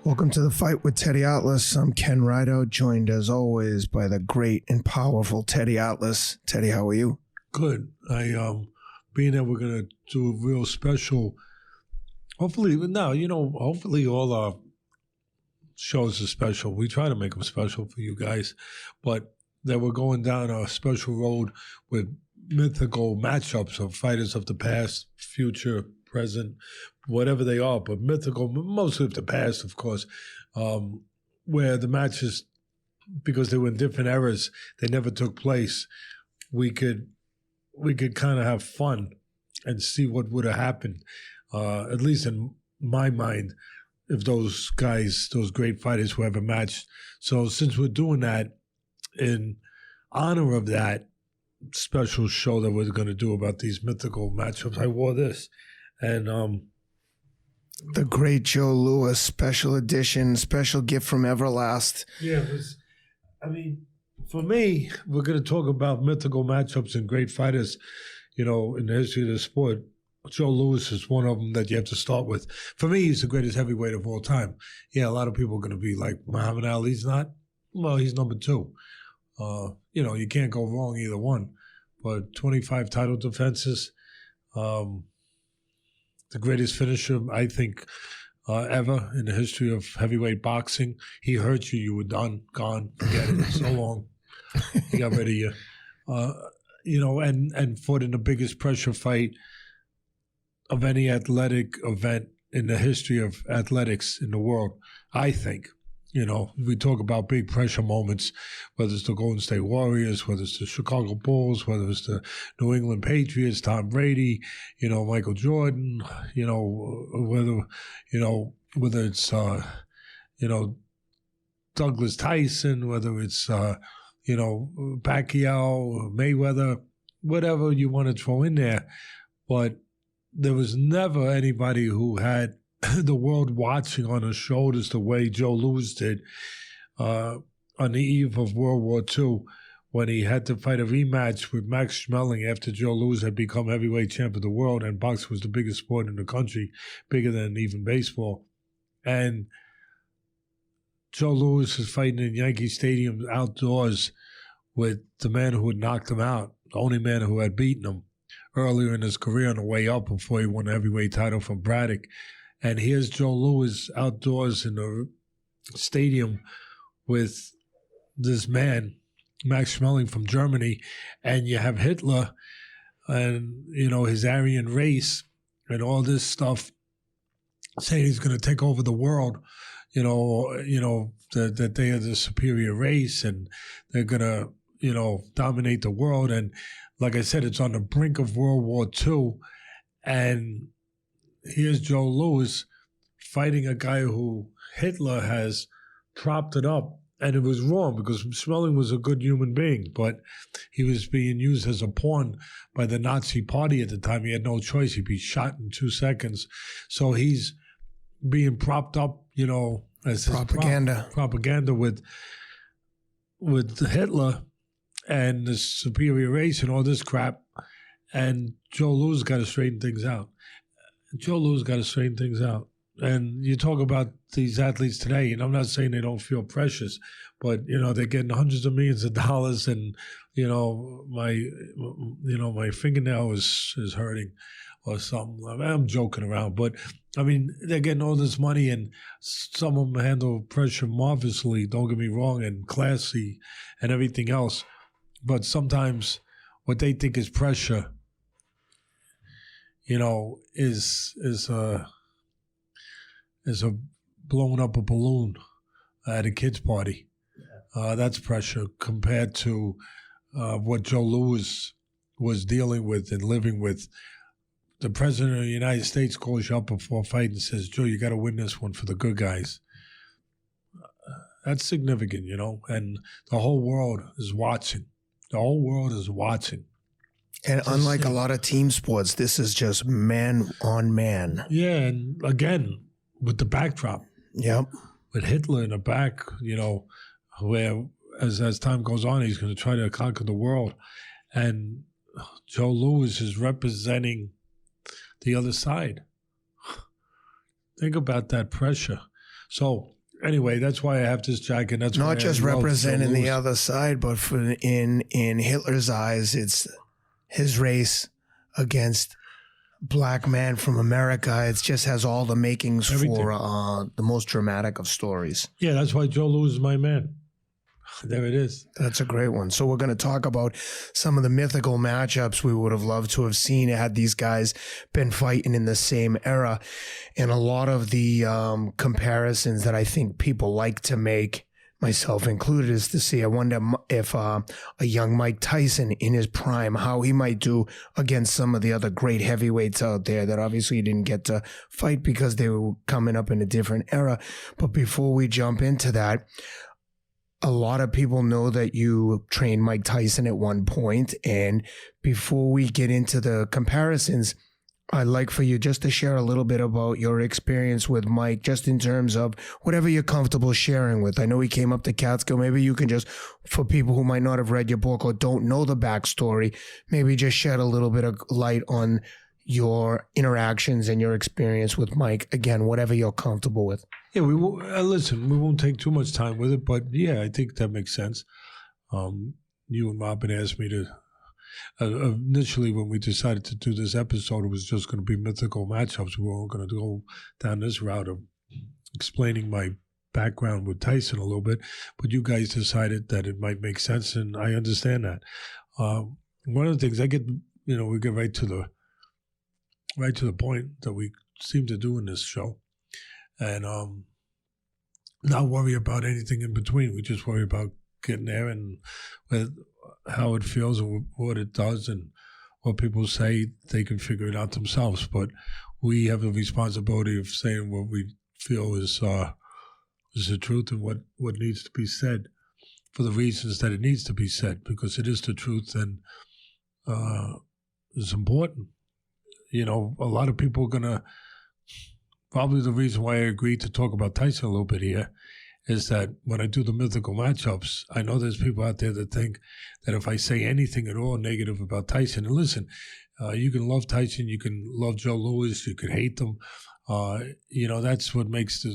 Welcome to the Fight with Teddy Atlas. I'm Ken Rideout, joined as always by the great and powerful Teddy Atlas. Teddy, how are you? Good. Being that we're gonna do a real special. Hopefully all our shows are special. We try to make them special for you guys, but that we're going down a special road with mythical matchups of fighters of the past, future, present, whatever they are, but mythical, mostly of the past, of course, where the matches, because they were in different eras, they never took place. We could kind of have fun and see what would have happened, at least in my mind, if those guys, those great fighters were ever matched. So since we're doing that, in honor of that special show that we're going to do about these mythical matchups, I wore this. And the great Joe Louis special edition, special gift from Everlast. Yeah, for me, we're going to talk about mythical matchups and great fighters, in the history of the sport. Joe Louis is one of them that you have to start with. For me, he's the greatest heavyweight of all time. Yeah, a lot of people are going to be like, Muhammad Ali's not? Well, he's number two. You can't go wrong either one. But 25 title defenses, the greatest finisher, I think, ever in the history of heavyweight boxing. He hurt you, you were done, gone, forget it, so long. He got rid of you. And fought in the biggest pressure fight of any athletic event in the history of athletics in the world, I think. We talk about big pressure moments, whether it's the Golden State Warriors, whether it's the Chicago Bulls, whether it's the New England Patriots, Tom Brady, Michael Jordan, whether it's, Douglas Tyson, whether it's, Pacquiao, Mayweather, whatever you want to throw in there. But there was never anybody who had the world watching on his shoulders the way Joe Louis did on the eve of World War II, when he had to fight a rematch with Max Schmeling after Joe Louis had become heavyweight champ of the world, and boxing was the biggest sport in the country, bigger than even baseball. And Joe Louis is fighting in Yankee Stadium outdoors with the man who had knocked him out, the only man who had beaten him earlier in his career on the way up before he won the heavyweight title from Braddock. And here's Joe Louis outdoors in the stadium with this man, Max Schmeling from Germany, and you have Hitler and, his Aryan race and all this stuff saying he's going to take over the world, that they are the superior race and they're going to, dominate the world. And like I said, it's on the brink of World War II, and here's Joe Louis fighting a guy who Hitler has propped it up. And it was wrong because Schmeling was a good human being, but he was being used as a pawn by the Nazi party at the time. He had no choice. He'd be shot in 2 seconds. So he's being propped up, as propaganda. Propaganda with Hitler and the superior race and all this crap. And Joe Louis got to straighten things out. And you talk about these athletes today, and I'm not saying they don't feel precious, but they're getting hundreds of millions of dollars, and my fingernail is hurting or something. I'm joking around, but they're getting all this money, and some of them handle pressure marvelously. Don't get me wrong, and classy and everything else, but sometimes what they think is pressure, is a blowing up a balloon at a kid's party. That's pressure compared to what Joe Louis was dealing with and living with. The president of the United States calls you up before a fight and says, Joe, you got to win this one for the good guys. That's significant, and the whole world is watching. And unlike a lot of team sports, this is just man on man. Yeah, and again, with the backdrop. Yep. With Hitler in the back, where as time goes on, he's going to try to conquer the world. And Joe Louis is representing the other side. Think about that pressure. So anyway, that's why I have this jacket. That's why Not just I love representing Joe the Louis. other side, but in Hitler's eyes, it's his race against black man from America. It just has all the makings Everything. for the most dramatic of stories. Yeah, that's why Joe Louis is my man. There it is. That's a great one. So we're going to talk about some of the mythical matchups we would have loved to have seen had these guys been fighting in the same era. And a lot of the comparisons that I think people like to make, myself included, is to see, I wonder if a young Mike Tyson in his prime, how he might do against some of the other great heavyweights out there that obviously didn't get to fight because they were coming up in a different era. But before we jump into that, a lot of people know that you trained Mike Tyson at one point. And before we get into the comparisons, I'd like for you just to share a little bit about your experience with Mike, just in terms of whatever you're comfortable sharing with. I know he came up to Catskill. Maybe you can just, for people who might not have read your book or don't know the backstory, maybe just shed a little bit of light on your interactions and your experience with Mike. Again, whatever you're comfortable with. Yeah, we will, listen, we won't take too much time with it, but yeah, I think that makes sense. You and Robin asked me to, initially when we decided to do this episode, it was just going to be mythical matchups. We weren't going to go down this route of explaining my background with Tyson a little bit, but you guys decided that it might make sense, and I understand that. One of the things we get right to the point that we seem to do in this show, and not worry about anything in between. We just worry about getting there and with how it feels and what it does and what people say. They can figure it out themselves, but we have the responsibility of saying what we feel is the truth and what needs to be said for the reasons that it needs to be said, because it is the truth and it's important. You know, a lot of people are going to, probably the reason why I agreed to talk about Tyson a little bit here is that when I do the mythical matchups, I know there's people out there that think that if I say anything at all negative about Tyson, and listen, you can love Tyson, you can love Joe Louis, you can hate them. That's what makes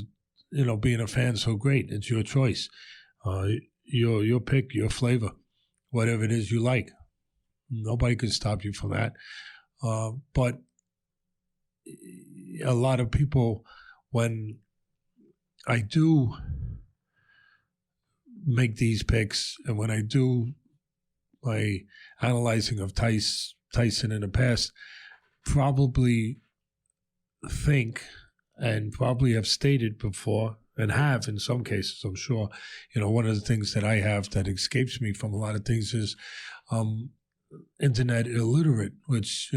being a fan so great. It's your choice, your pick, your flavor, whatever it is you like. Nobody can stop you from that. But a lot of people, when I do make these picks and when I do my analyzing of Tyson in the past, probably think and probably have stated before and have in some cases, I'm sure, one of the things that I have that escapes me from a lot of things is internet illiterate, which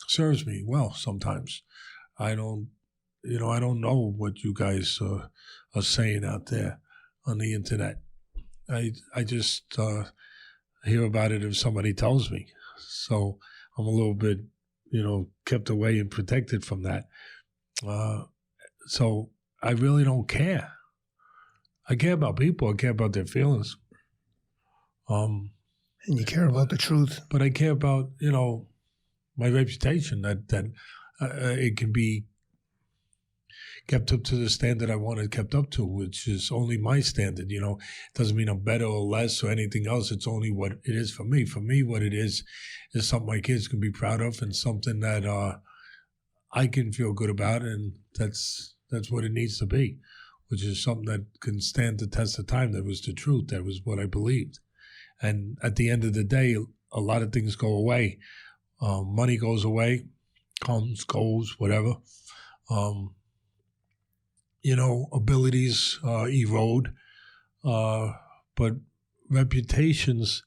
serves me well sometimes. I don't know what you guys are saying out there on the internet. I just hear about it if somebody tells me. So I'm a little bit, kept away and protected from that. So I really don't care. I care about people. I care about their feelings. And you care about the truth. But I care about, my reputation, that it can be kept up to the standard I want it kept up to, which is only my standard. It doesn't mean I'm better or less or anything else. It's only what it is for me. For me, what it is something my kids can be proud of and something that I can feel good about, and that's what it needs to be, which is something that can stand the test of time. That was the truth. That was what I believed. And at the end of the day, a lot of things go away. Money goes away, comes, goes, whatever. Abilities erode, but reputations,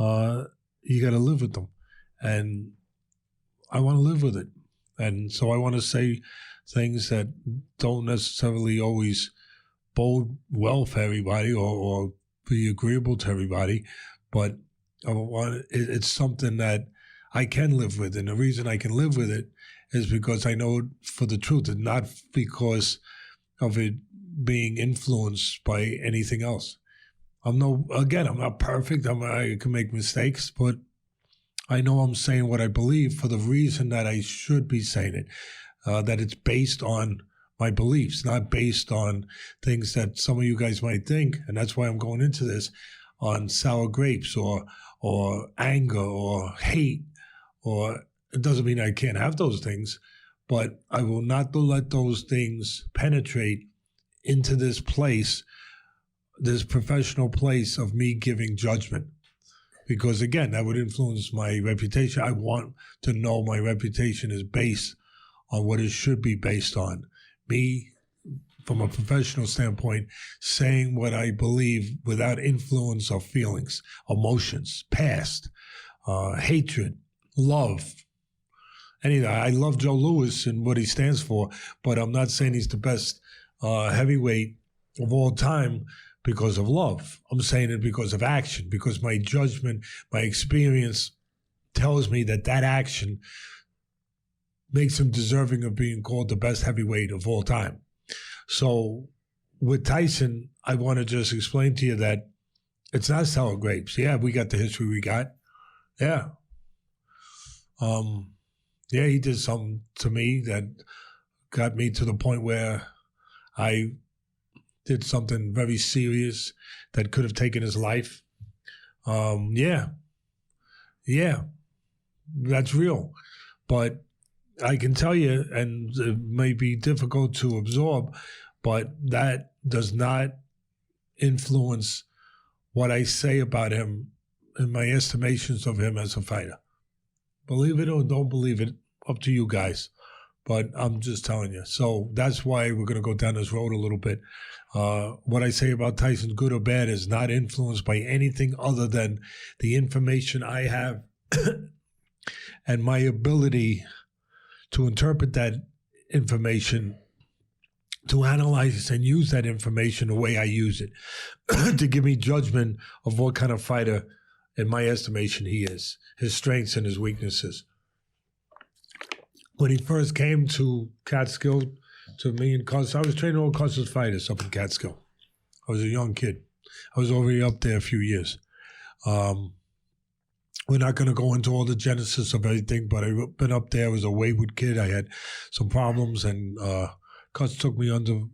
you got to live with them. And I want to live with it. And so I want to say things that don't necessarily always bode well for everybody or be agreeable to everybody, but it's something that I can live with. And the reason I can live with it is because I know it for the truth and not because of it being influenced by anything else. I'm not perfect. I can make mistakes, but I know I'm saying what I believe for the reason that I should be saying it, that it's based on my beliefs, not based on things that some of you guys might think, and that's why I'm going into this, on sour grapes or anger or hate, or it doesn't mean I can't have those things, but I will not let those things penetrate into this place, this professional place of me giving judgment. Because again, that would influence my reputation. I want to know my reputation is based on what it should be based on. Me, from a professional standpoint, saying what I believe without influence of feelings, emotions, past, hatred, love. Anything. I love Joe Louis and what he stands for, but I'm not saying he's the best heavyweight of all time because of love. I'm saying it because of action, because my judgment, my experience tells me that action makes him deserving of being called the best heavyweight of all time. So with Tyson, I want to just explain to you that it's not sour grapes. Yeah, we got the history we got. Yeah. Yeah, he did something to me that got me to the point where I did something very serious that could have taken his life. Yeah, that's real. But I can tell you, and it may be difficult to absorb, but that does not influence what I say about him and my estimations of him as a fighter. Believe it or don't believe it, up to you guys. But I'm just telling you. So that's why we're going to go down this road a little bit. What I say about Tyson, good or bad, is not influenced by anything other than the information I have and my ability to interpret that information, to analyze and use that information the way I use it, to give me judgment of what kind of fighter, in my estimation, he is, his strengths and his weaknesses. When he first came to Catskill, to me and Cus, I was training all Cus's fighters up in Catskill. I was a young kid. I was already up there a few years. We're not going to go into all the genesis of everything, but I've been up there. I was a wayward kid. I had some problems, and Cus took me under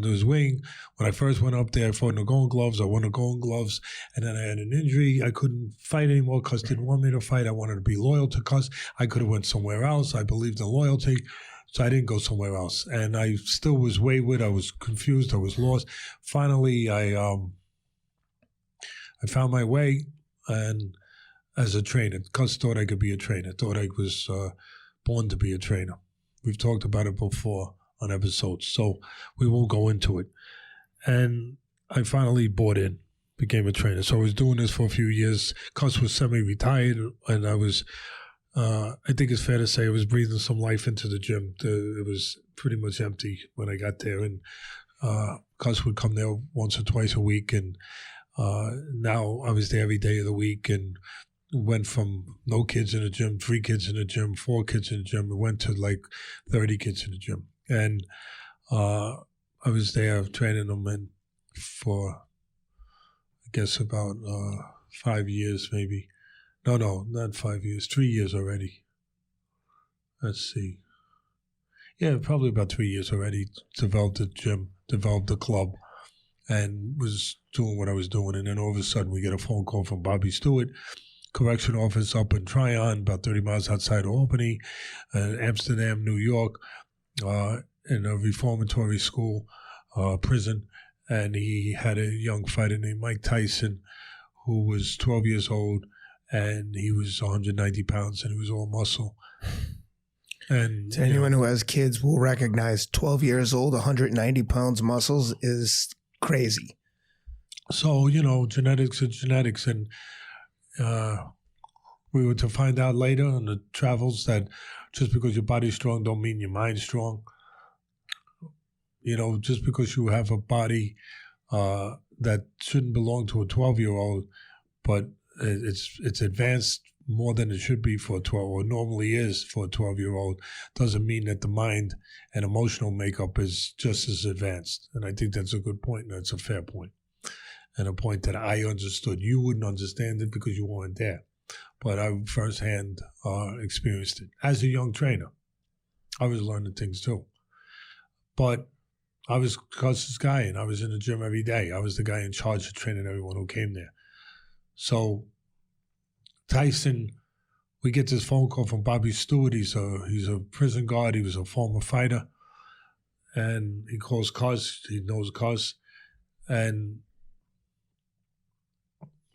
his wing. When I first went up there, I fought in the Golden Gloves. I won the Golden Gloves, and then I had an injury. I couldn't fight anymore. Cus didn't want me to fight. I wanted to be loyal to Cus. I could have went somewhere else. I believed in loyalty, so I didn't go somewhere else. And I still was wayward. I was confused. I was lost. Finally, I found my way, and as a trainer, Cus thought I could be a trainer. Thought I was born to be a trainer. We've talked about it before on episodes, so we won't go into it. And I finally bought in, became a trainer. So I was doing this for a few years. Cus was semi-retired, and I was, I think it's fair to say, I was breathing some life into the gym. It was pretty much empty when I got there, and Cus would come there once or twice a week, and now I was there every day of the week, and went from no kids in the gym, 3 kids in the gym, 4 kids in the gym. It went to like 30 kids in the gym. And I was there training them in for, I guess, about 5 years maybe. No, not 5 years, 3 years already. Let's see. Yeah, probably about 3 years already. Developed the gym, developed the club, and was doing what I was doing. And then all of a sudden we get a phone call from Bobby Stewart, correction office up in Tryon, about 30 miles outside of Albany, Amsterdam, New York, in a reformatory school, prison. And he had a young fighter named Mike Tyson, who was 12 years old, and he was 190 pounds, and he was all muscle. And to anyone who has kids will recognize 12 years old, 190 pounds muscles is crazy. So, genetics are genetics. And we were to find out later on the travels that just because your body's strong don't mean your mind's strong. Just because you have a body that shouldn't belong to a 12-year-old, but it's advanced more than it should be for a 12, or normally is for a 12-year-old, doesn't mean that the mind and emotional makeup is just as advanced. And I think that's a good point, and that's a fair point. And a point that I understood. You wouldn't understand it because you weren't there. But I firsthand experienced it. As a young trainer, I was learning things too. But I was Cus's guy, and I was in the gym every day. I was the guy in charge of training everyone who came there. So Tyson, we get this phone call from Bobby Stewart. He's a prison guard. He was a former fighter. And he calls Cus. He knows Cus. And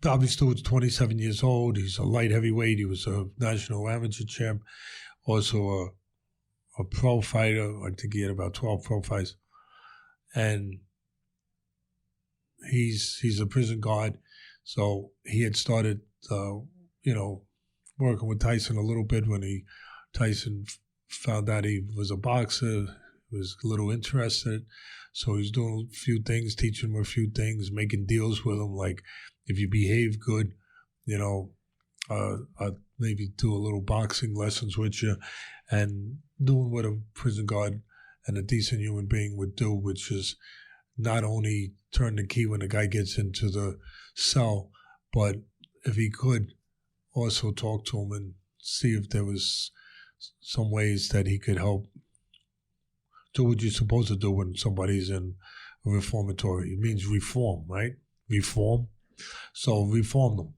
Bobby Stewart's 27 years old. He's a light heavyweight. He was a national amateur champ. Also a pro fighter. I think he had about 12 pro fights. And he's a prison guard. So he had started, working with Tyson a little bit when Tyson found out he was a boxer, was a little interested. So he's doing a few things, teaching him a few things, making deals with him. Like, if you behave good, I'll maybe do a little boxing lessons with you, and doing what a prison guard and a decent human being would do, which is not only turn the key when a guy gets into the cell, but if he could, also talk to him and see if there was some ways that he could help do what you're supposed to do when somebody's in a reformatory. It means reform, right? Reform. So reform them.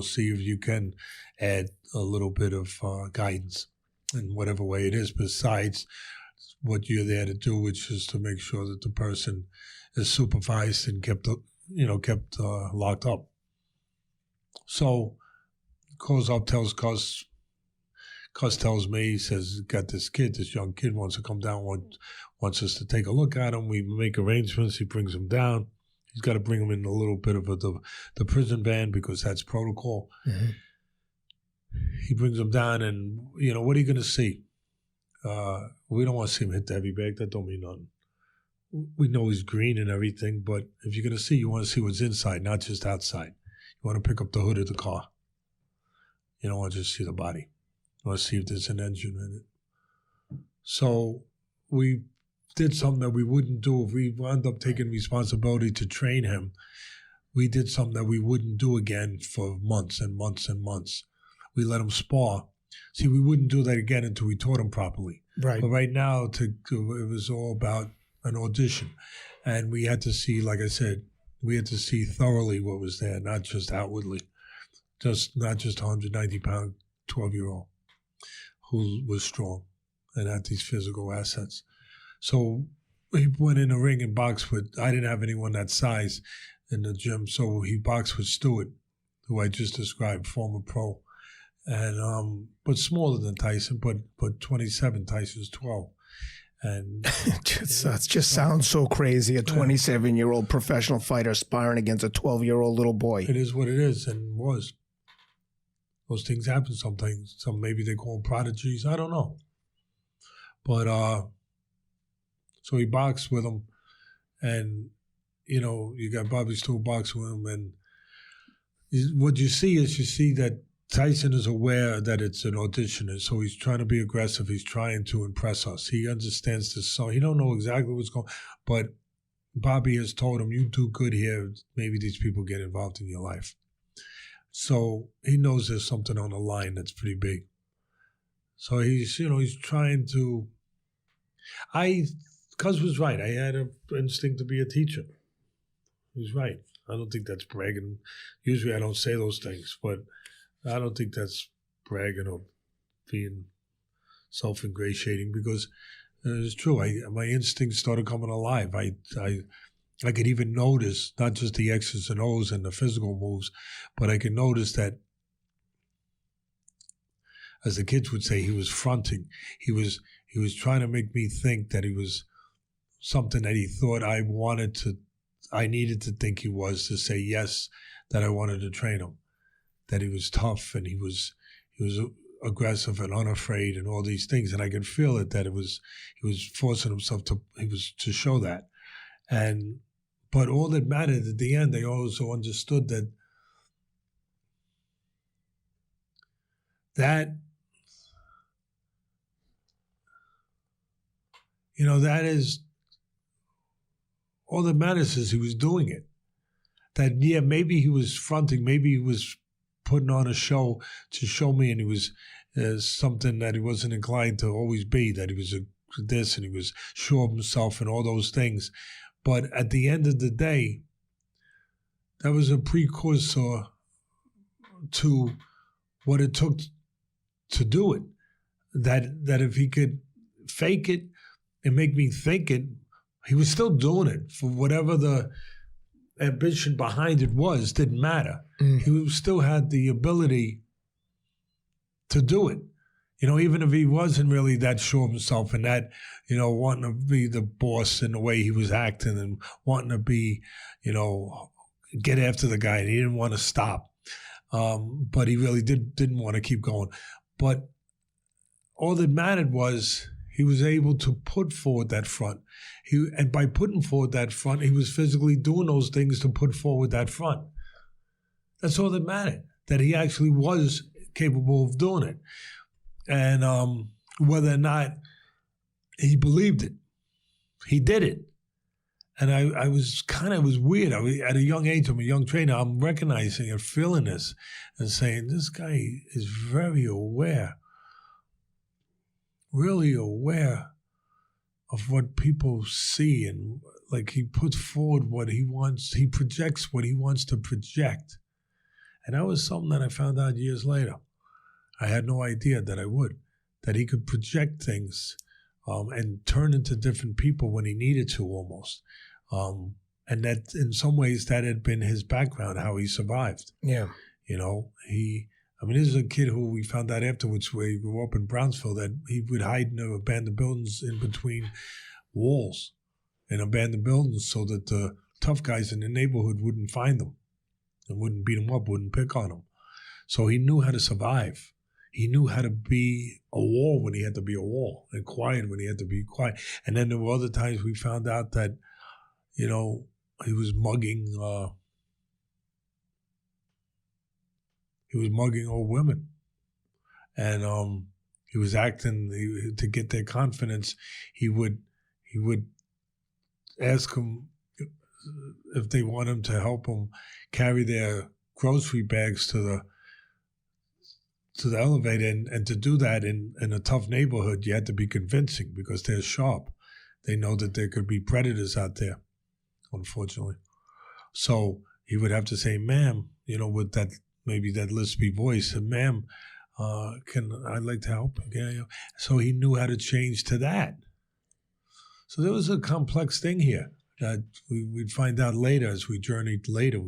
See if you can add a little bit of guidance in whatever way it is, besides what you're there to do, which is to make sure that the person is supervised and kept locked up. So calls up, tells Cus. Cus tells me, he says, got this young kid wants to come down, wants us to take a look at him. We make arrangements. He brings him down. He's got to bring him in a little bit of the prison van because that's protocol. Mm-hmm. He brings him down, and, what are you going to see? We don't want to see him hit the heavy bag. That don't mean nothing. We know he's green and everything, but if you're going to see, you want to see what's inside, not just outside. You want to pick up the hood of the car. You don't want to just see the body. You want to see if there's an engine in it. So we did something that we wouldn't do if we wound up taking responsibility to train him. We did something that we wouldn't do again for months and months and months. We let him spar. See, we wouldn't do that again until we taught him properly. Right. But right now, it was all about an audition. And we had to see, like I said, we had to see thoroughly what was there, not just outwardly. Not just a 190-pound 12-year-old who was strong and had these physical assets. So he went in the ring and boxed with, I didn't have anyone that size in the gym, so he boxed with Stewart, who I just described, former pro. And but smaller than Tyson, but 27, Tyson's 12. And that just sounds so crazy. A 27-year-old professional fighter sparring against a 12-year-old little boy. It is what it is, and was. Those things happen sometimes. Some maybe they call them prodigies. I don't know. But so he boxed with him, and you got Bobby Stewart boxing with him, and what you see that Tyson is aware that it's an audition, and so he's trying to be aggressive. He's trying to impress us. He understands this, so he don't know exactly what's going on, but Bobby has told him, you do good here, maybe these people get involved in your life. So he knows there's something on the line that's pretty big. So he's trying to, Cus was right. I had an instinct to be a teacher. He's right. I don't think that's bragging. Usually I don't say those things, but I don't think that's bragging or being self-ingratiating, because it's true. My instincts started coming alive. I could even notice not just the X's and O's and the physical moves, but I could notice that, as the kids would say, he was fronting. He was trying to make me think that he was something that he thought I needed to think he was, to say yes, that I wanted to train him, that he was tough and he was aggressive and unafraid and all these things. And I could feel it, that he was forcing himself to show that. But all that mattered at the end, they also understood that that is all that matters, is he was doing it. That, yeah, maybe he was fronting, maybe he was putting on a show to show me, and he was something that he wasn't inclined to always be, that he was this and he was sure of himself and all those things. But at the end of the day, that was a precursor to what it took to do it. That if he could fake it and make me think it, he was still doing it for whatever the ambition behind it was, didn't matter. He still had the ability to do it. Even if he wasn't really that sure of himself and that, wanting to be the boss in the way he was acting and wanting to be, get after the guy, and he didn't want to stop. But he really didn't want to keep going. But all that mattered was he was able to put forward that front. And by putting forward that front, he was physically doing those things to put forward that front. That's all that mattered, that he actually was capable of doing it. And whether or not he believed it, he did it. And it was weird. At a young age, I'm a young trainer, I'm recognizing and feeling this and saying, this guy is very aware, really aware of what people see, and like he puts forward what he wants, he projects what he wants to project. And that was something that I found out years later. I had no idea that I would, that he could project things and turn into different people when he needed to almost. And that in some ways that had been his background, how he survived. Yeah. This is a kid who we found out afterwards, where he grew up in Brownsville, that he would hide in abandoned buildings in between walls in abandoned buildings so that the tough guys in the neighborhood wouldn't find him and wouldn't beat him up, wouldn't pick on him. So he knew how to survive. He knew how to be a wall when he had to be a wall, and quiet when he had to be quiet. And then there were other times we found out that, he was mugging old women. And he was acting to get their confidence. He would ask them if they want him to help them carry their grocery bags to the elevator, and to do that in a tough neighborhood, you had to be convincing because they're sharp. They know that there could be predators out there, unfortunately. So he would have to say, ma'am, with that, maybe that lispy voice, ma'am, I'd like to help. Yeah. So he knew how to change to that. So there was a complex thing here that we'd find out later as we journeyed later,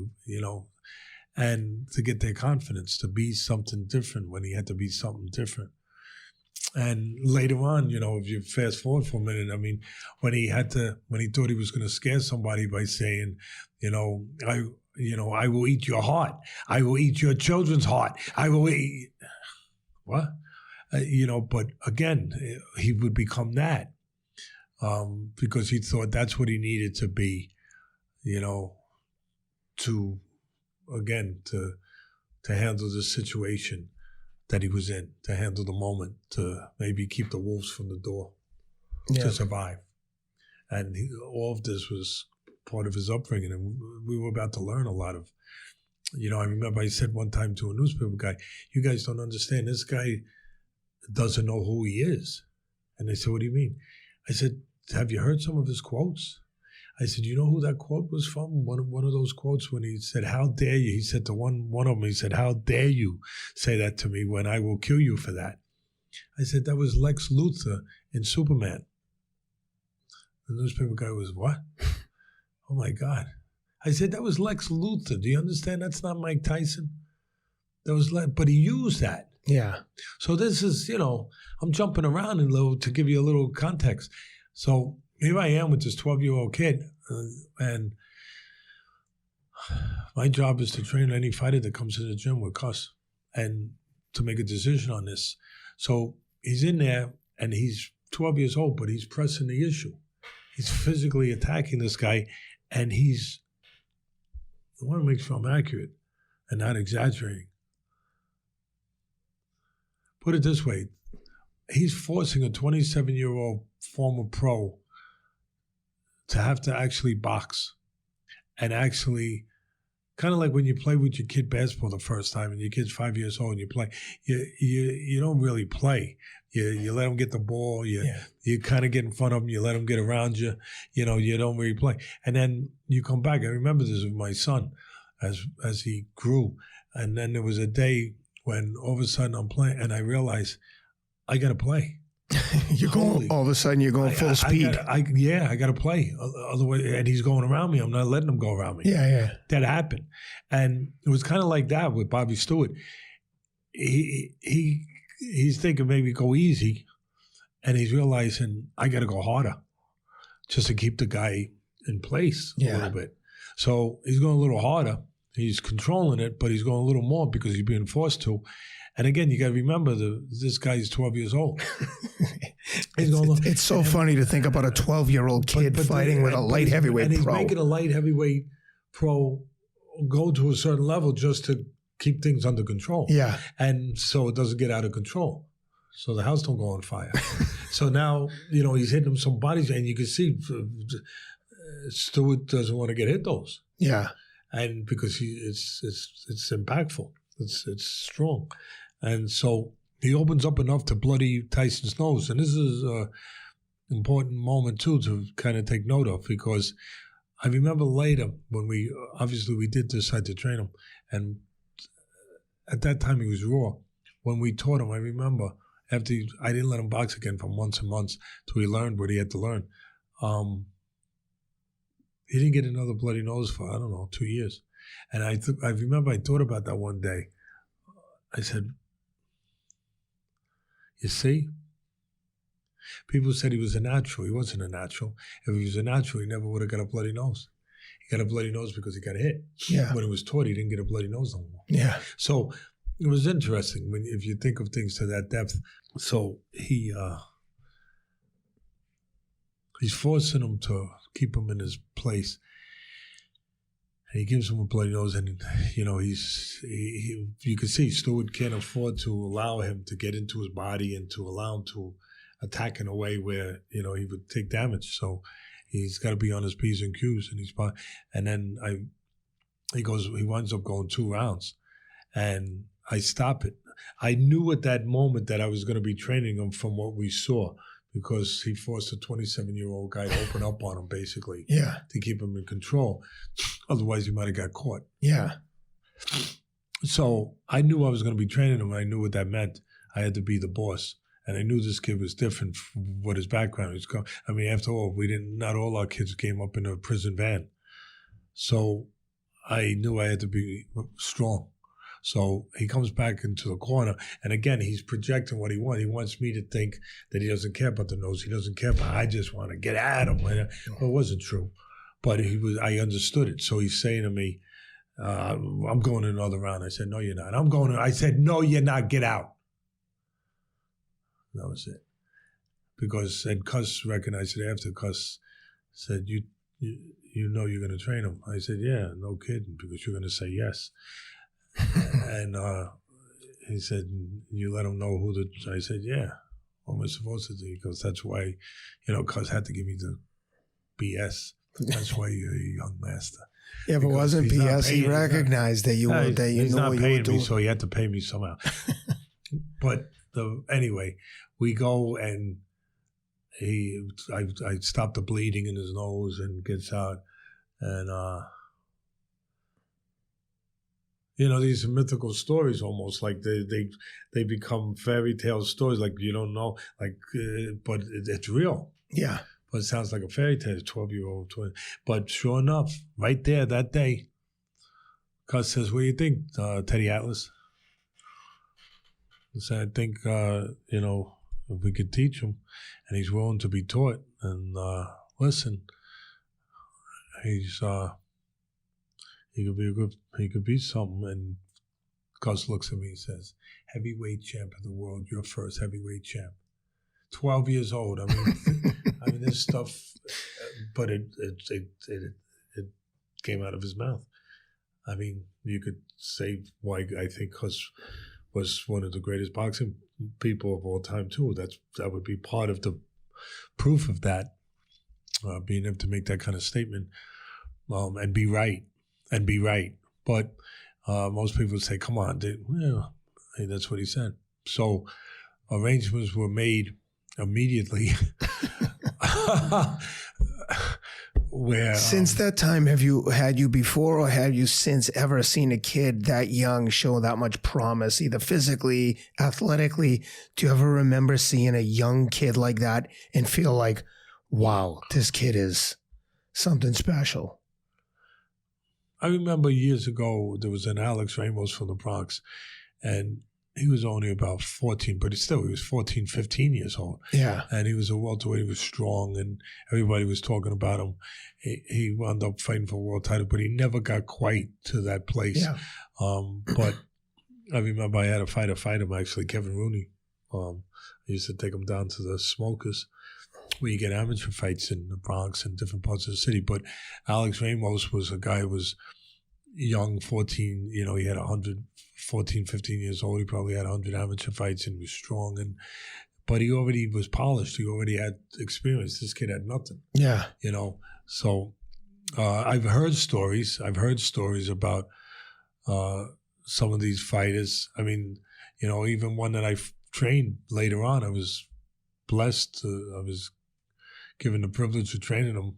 and to get their confidence to be something different when he had to be something different. And later on, if you fast forward for a minute, when he thought he was going to scare somebody by saying, I will eat your heart. I will eat your children's heart. I will eat, what? But again, he would become that because he thought that's what he needed to be, to handle the situation that he was in, to handle the moment, to maybe keep the wolves from the door, to survive. And all of this was part of his upbringing, and we were about to learn a lot of, I remember I said one time to a newspaper guy, you guys don't understand, this guy doesn't know who he is. And they said, what do you mean? I said, have you heard some of his quotes? I said, you know who that quote was from? One of those quotes when he said, how dare you? He said to one of them, he said, how dare you say that to me when I will kill you for that? I said, that was Lex Luthor in Superman. The newspaper guy was, what? Oh my God. I said, that was Lex Luthor. Do you understand? That's not Mike Tyson. But he used that. Yeah. So this is, I'm jumping around to give you a little context. So here I am with this 12-year-old kid, and my job is to train any fighter that comes to the gym with Cus and to make a decision on this. So he's in there, and he's 12 years old, but he's pressing the issue. He's physically attacking this guy, and I want to make sure I'm accurate and not exaggerating. Put it this way, he's forcing a 27-year-old former pro to have to actually box and actually kind of like when you play with your kid basketball the first time, and your kid's 5 years old, and you play. You don't really play. You let them get the ball. You kind of get in front of them. You let them get around you. You don't really play. And then you come back. I remember this with my son as he grew. And then there was a day when all of a sudden I'm playing, and I realized I got to play. You're going all of a sudden. You're going full speed. I got to play. Otherwise, and he's going around me. I'm not letting him go around me. Yeah. That happened, and it was kind of like that with Bobby Stewart. He's thinking maybe go easy, and he's realizing I got to go harder, just to keep the guy in place a little bit. So he's going a little harder. He's controlling it, but he's going a little more because he's being forced to. And again, you got to remember this guy's 12 years old. It's so funny to think about a 12-year-old kid fighting with a light heavyweight pro. And he's making a light heavyweight pro go to a certain level just to keep things under control. Yeah. And so it doesn't get out of control. So the house don't go on fire. So now, he's hitting him some bodies, and you can see Stewart doesn't want to get hit those. Yeah. And because it's impactful. It's strong. And so he opens up enough to bloody Tyson's nose. And this is an important moment, too, to kind of take note of, because I remember later when we did decide to train him. And at that time, he was raw. When we taught him, I remember I didn't let him box again for months and months till he learned what he had to learn. He didn't get another bloody nose for, 2 years. And I remember I thought about that one day. I said, you see? People said he was a natural. He wasn't a natural. If he was a natural, he never would have got a bloody nose. He got a bloody nose because he got hit. Yeah. When he was taught, he didn't get a bloody nose no more. Yeah. So it was interesting if you think of things to that depth. So he's forcing him to keep him in his place. And he gives him a bloody nose, and you can see Stewart can't afford to allow him to get into his body and to allow him to attack in a way where he would take damage. So he's got to be on his P's and Q's, and then he winds up going 2 rounds, and I stop it. I knew at that moment that I was going to be training him from what we saw, because he forced a 27-year-old guy to open up on him, basically, to keep him in control. Otherwise, he might have got caught. Yeah. So I knew I was going to be training him, and I knew what that meant. I had to be the boss, and I knew this kid was different from what his background was. I mean, after all, not all our kids came up in a prison van. So I knew I had to be strong. So he comes back into the corner, and again, he's projecting what he wants. He wants me to think that he doesn't care about the nose. He doesn't care about, I just want to get at him. Well, it wasn't true, but I understood it. So he's saying to me, I'm going in another round. I said, no, you're not. I said, no, you're not. Get out. That was it. And Cus recognized it after. Cus said, you know you're going to train him. I said, yeah, no kidding, because you're going to say yes. And he said, you let him know I said, yeah. What am I supposed to do? He goes, that's why, Cus had to give me the BS. That's why you're a young master. Yeah, if it wasn't BS, he recognized that you knew what you were doing. So he had to pay me somehow. But anyway, we go, and I stop the bleeding in his nose and gets out. And these are mythical stories, almost like they become fairy tale stories, like you don't know, but it's real. Yeah. But it sounds like a fairy tale, 12-year-old. But sure enough, right there that day, Cus says, what do you think, Teddy Atlas? I said, I think, if we could teach him, and he's willing to be taught, and listen, he could be something. And Cus looks at me and says, heavyweight champ of the world, your first heavyweight champ. 12 years old. I mean, this stuff, but it came out of his mouth. I mean, you could say why I think Cus was one of the greatest boxing people of all time too. That would be part of the proof of that, being able to make that kind of statement, and be right. But most people would say, come on, dude. Yeah, hey, that's what he said. So arrangements were made immediately. Where since that time, had you before or have you since ever seen a kid that young show that much promise, either physically, athletically? Do you ever remember seeing a young kid like that and feel like, wow, this kid is something special? I remember years ago, there was an Alex Ramos from the Bronx, and he was only about 14, but he was 14, 15 years old. Yeah. And he was a welterweight, he was strong, and everybody was talking about him. He wound up fighting for a world title, but he never got quite to that place. Yeah. But I remember I had to fight him, actually, Kevin Rooney. I used to take him down to the Smokers, where you get amateur fights in the Bronx and different parts of the city. But Alex Ramos was a guy who was young, 14, he had 14, 15 years old. He probably had 100 amateur fights and was strong. But he already was polished. He already had experience. This kid had nothing. Yeah. So I've heard stories. About some of these fighters. I mean, even one that I trained later on, I was blessed. I was given the privilege of training him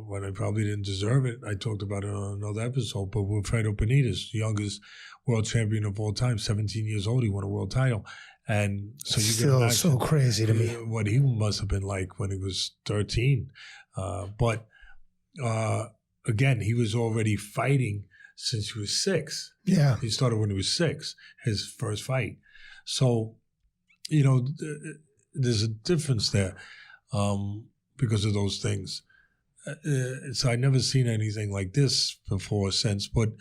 when I probably didn't deserve it. I talked about it on another episode, but Wilfredo Benitez, the youngest world champion of all time, 17 years old, he won a world title. And so you can imagine so crazy to me what he must have been like when he was 13. But again, he was already fighting since he was 6. Yeah. He started when he was 6, his first fight. So, there's a difference there because of those things. So I've never seen anything like this before since, but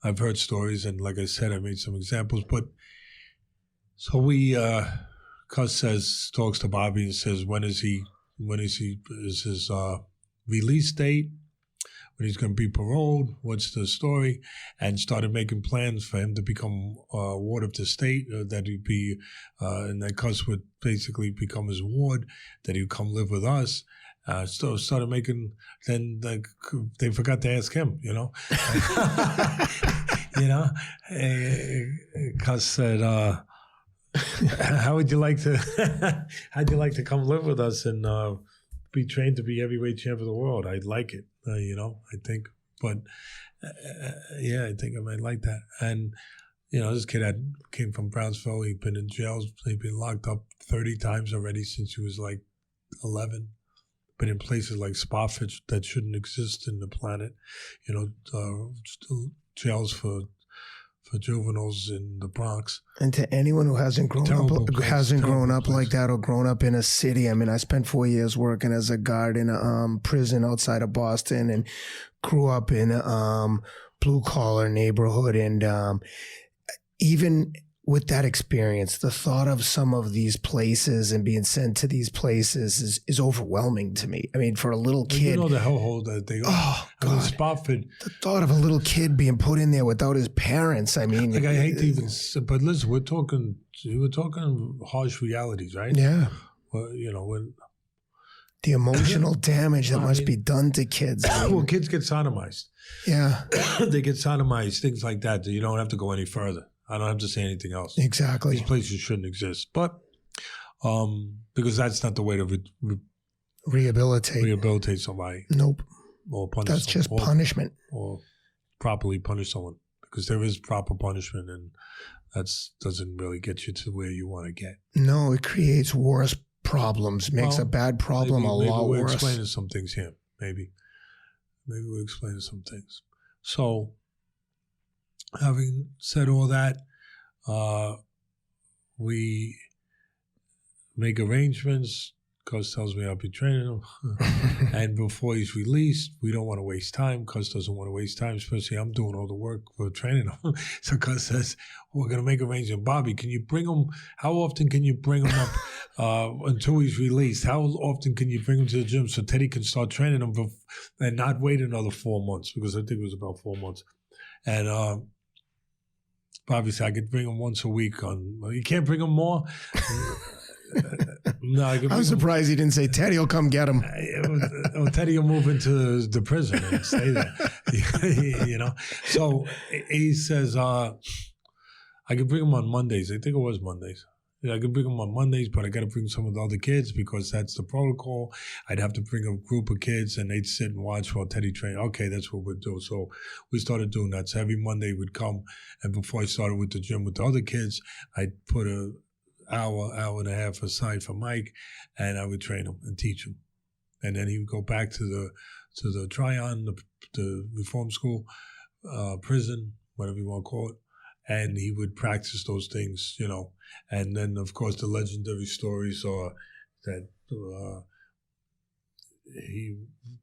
I've heard stories, and like I said, I made some examples. But so Cus talks to Bobby and says, when is his release date? When he's going to be paroled? What's the story? And started making plans for him to become ward of the state, that he'd be, and that Cus would basically become his ward, that he'd come live with us. So started making, then they forgot to ask him, Cus said, how'd you like to come live with us and be trained to be heavyweight champ of the world? I'd like it, I think, but I think I might like that. And, this kid came from Brownsville. He'd been in jails. He'd been locked up 30 times already since he was like 11. Been in places like Spofford that shouldn't exist in the planet, jails for juveniles in the Bronx. And to anyone who hasn't grown up like that or grown up in a city, I mean, I spent 4 years working as a guard in a prison outside of Boston, and grew up in a blue collar neighborhood, and even with that experience, the thought of some of these places and being sent to these places is overwhelming to me. I mean, for a little kid. The hellhole that they are. Oh, God. I mean, Spofford. The thought of a little kid being put in there without his parents, I mean. I hate to even, but listen, we're talking harsh realities, right? Yeah. Well, when the emotional damage that must be done to kids. I mean, well, kids get sodomized. Yeah. They get sodomized, things like that. You don't have to go any further. I don't have to say anything else. Exactly. These places shouldn't exist. But because that's not the way to rehabilitate somebody. Nope. Or punish That's someone. just punishment. Or properly punish someone. Because there is proper punishment, and that doesn't really get you to where you want to get. No, it creates worse problems. Makes a bad problem a lot worse. Maybe we're explaining some things here. Maybe we're explaining some things. So, having said all that, we make arrangements. Cus tells me I'll be training him. And before he's released, we don't want to waste time. Cus doesn't want to waste time, especially I'm doing all the work for training him. So Cus says, we're going to make arrangements. Bobby, can you bring him, how often can you bring him up until he's released? How often can you bring him to the gym so Teddy can start training him and not wait another 4 months? Because I think it was about 4 months. And Bobby said, I could bring him once a week. You can't bring him more? No, I'm surprised he didn't say Teddy will come get him. Teddy will move into the prison and stay there. You know. So he says, I could bring him on Mondays. I think it was Mondays. Yeah, I could bring them on Mondays, but I got to bring some of the other kids because that's the protocol. I'd have to bring a group of kids, and they'd sit and watch while Teddy trained. Okay, that's what we'd do. So we started doing that. So every Monday we'd come, and before I started with the gym with the other kids, I'd put an hour and a half aside for Mike, and I would train him and teach him. And then he would go back to the Tryon, the reform school, prison, whatever you want to call it. And he would practice those things, you know. And then, of course, the legendary stories are that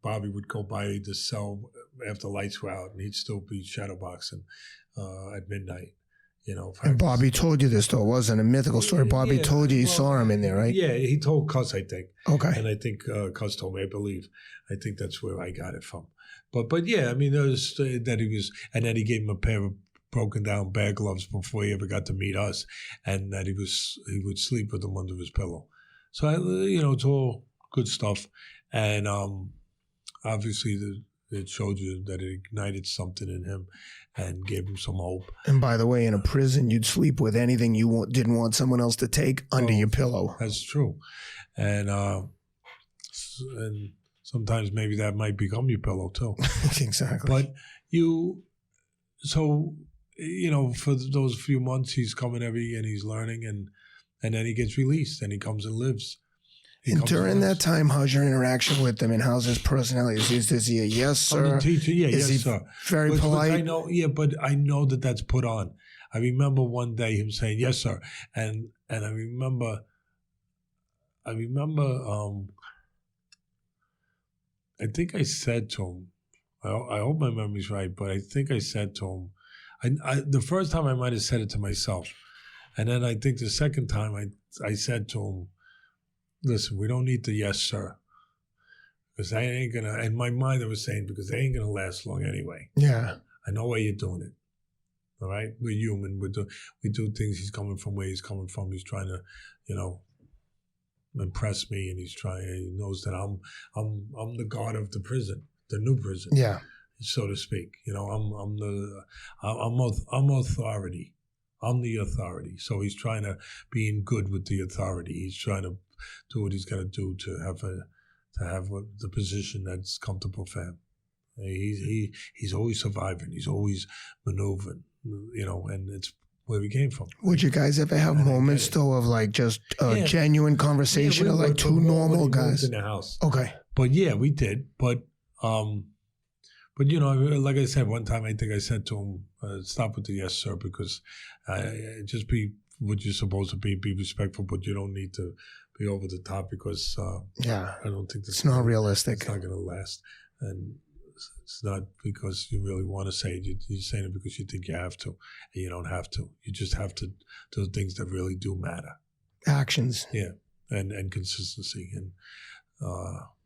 Bobby would go by the cell after lights were out, and he'd still be shadowboxing at midnight, you know. And Bobby told you this, though. It wasn't a mythical story. Bobby told you he saw him in there, right? Yeah, he told Cus, I think. Okay. And I think Cus told me, I believe. I think that's where I got it from. But yeah, I mean, there was that he was, and then he gave him a pair of broken down bear gloves before he ever got to meet us, and that he would sleep with them under his pillow. So you know, it's all good stuff, and obviously it showed you that it ignited something in him and gave him some hope. And by the way, in a prison, you'd sleep with anything you didn't want someone else to take under your pillow. That's true, and sometimes maybe that might become your pillow too. Exactly. But you know, for those few months, he's coming and he's learning, and then he gets released, and he comes and lives. And during that time, how's your interaction with him, and how's his personality? Is he a yes, sir? I'm the teacher, yeah, is yes, he sir. Very polite? But I know that that's put on. I remember one day him saying, yes, sir, and I remember, I think I said to him, I hope my memory's right, but I think I said to him, the first time I might have said it to myself. And then I think the second time I said to him, listen, we don't need the yes, sir. Because I ain't going to, in my mind I was saying, because they ain't going to last long anyway. Yeah. I know why you're doing it. All right? We're human. We do things. He's coming from where he's coming from. He's trying to, you know, impress me, and he knows that I'm the guard of the prison, the new prison. Yeah. So to speak, you know, I'm authority. I'm the authority. So he's trying to be in good with the authority. He's trying to do what he's got to do to have the position that's comfortable for him. He's always surviving. He's always maneuvering. You know, and it's where we came from. Would you guys ever have moments though of like just a genuine conversation of like two normal guys in the house? Okay, but yeah, we did. But you know, like I said, one time I think I said to him, stop with the yes, sir, because just be what you're supposed to be respectful, but you don't need to be over the top because I don't think it's not realistic. It's not going to last. And it's not because you really want to say it. You're saying it because you think you have to, and you don't have to. You just have to do things that really do matter. Actions. Yeah, and consistency. And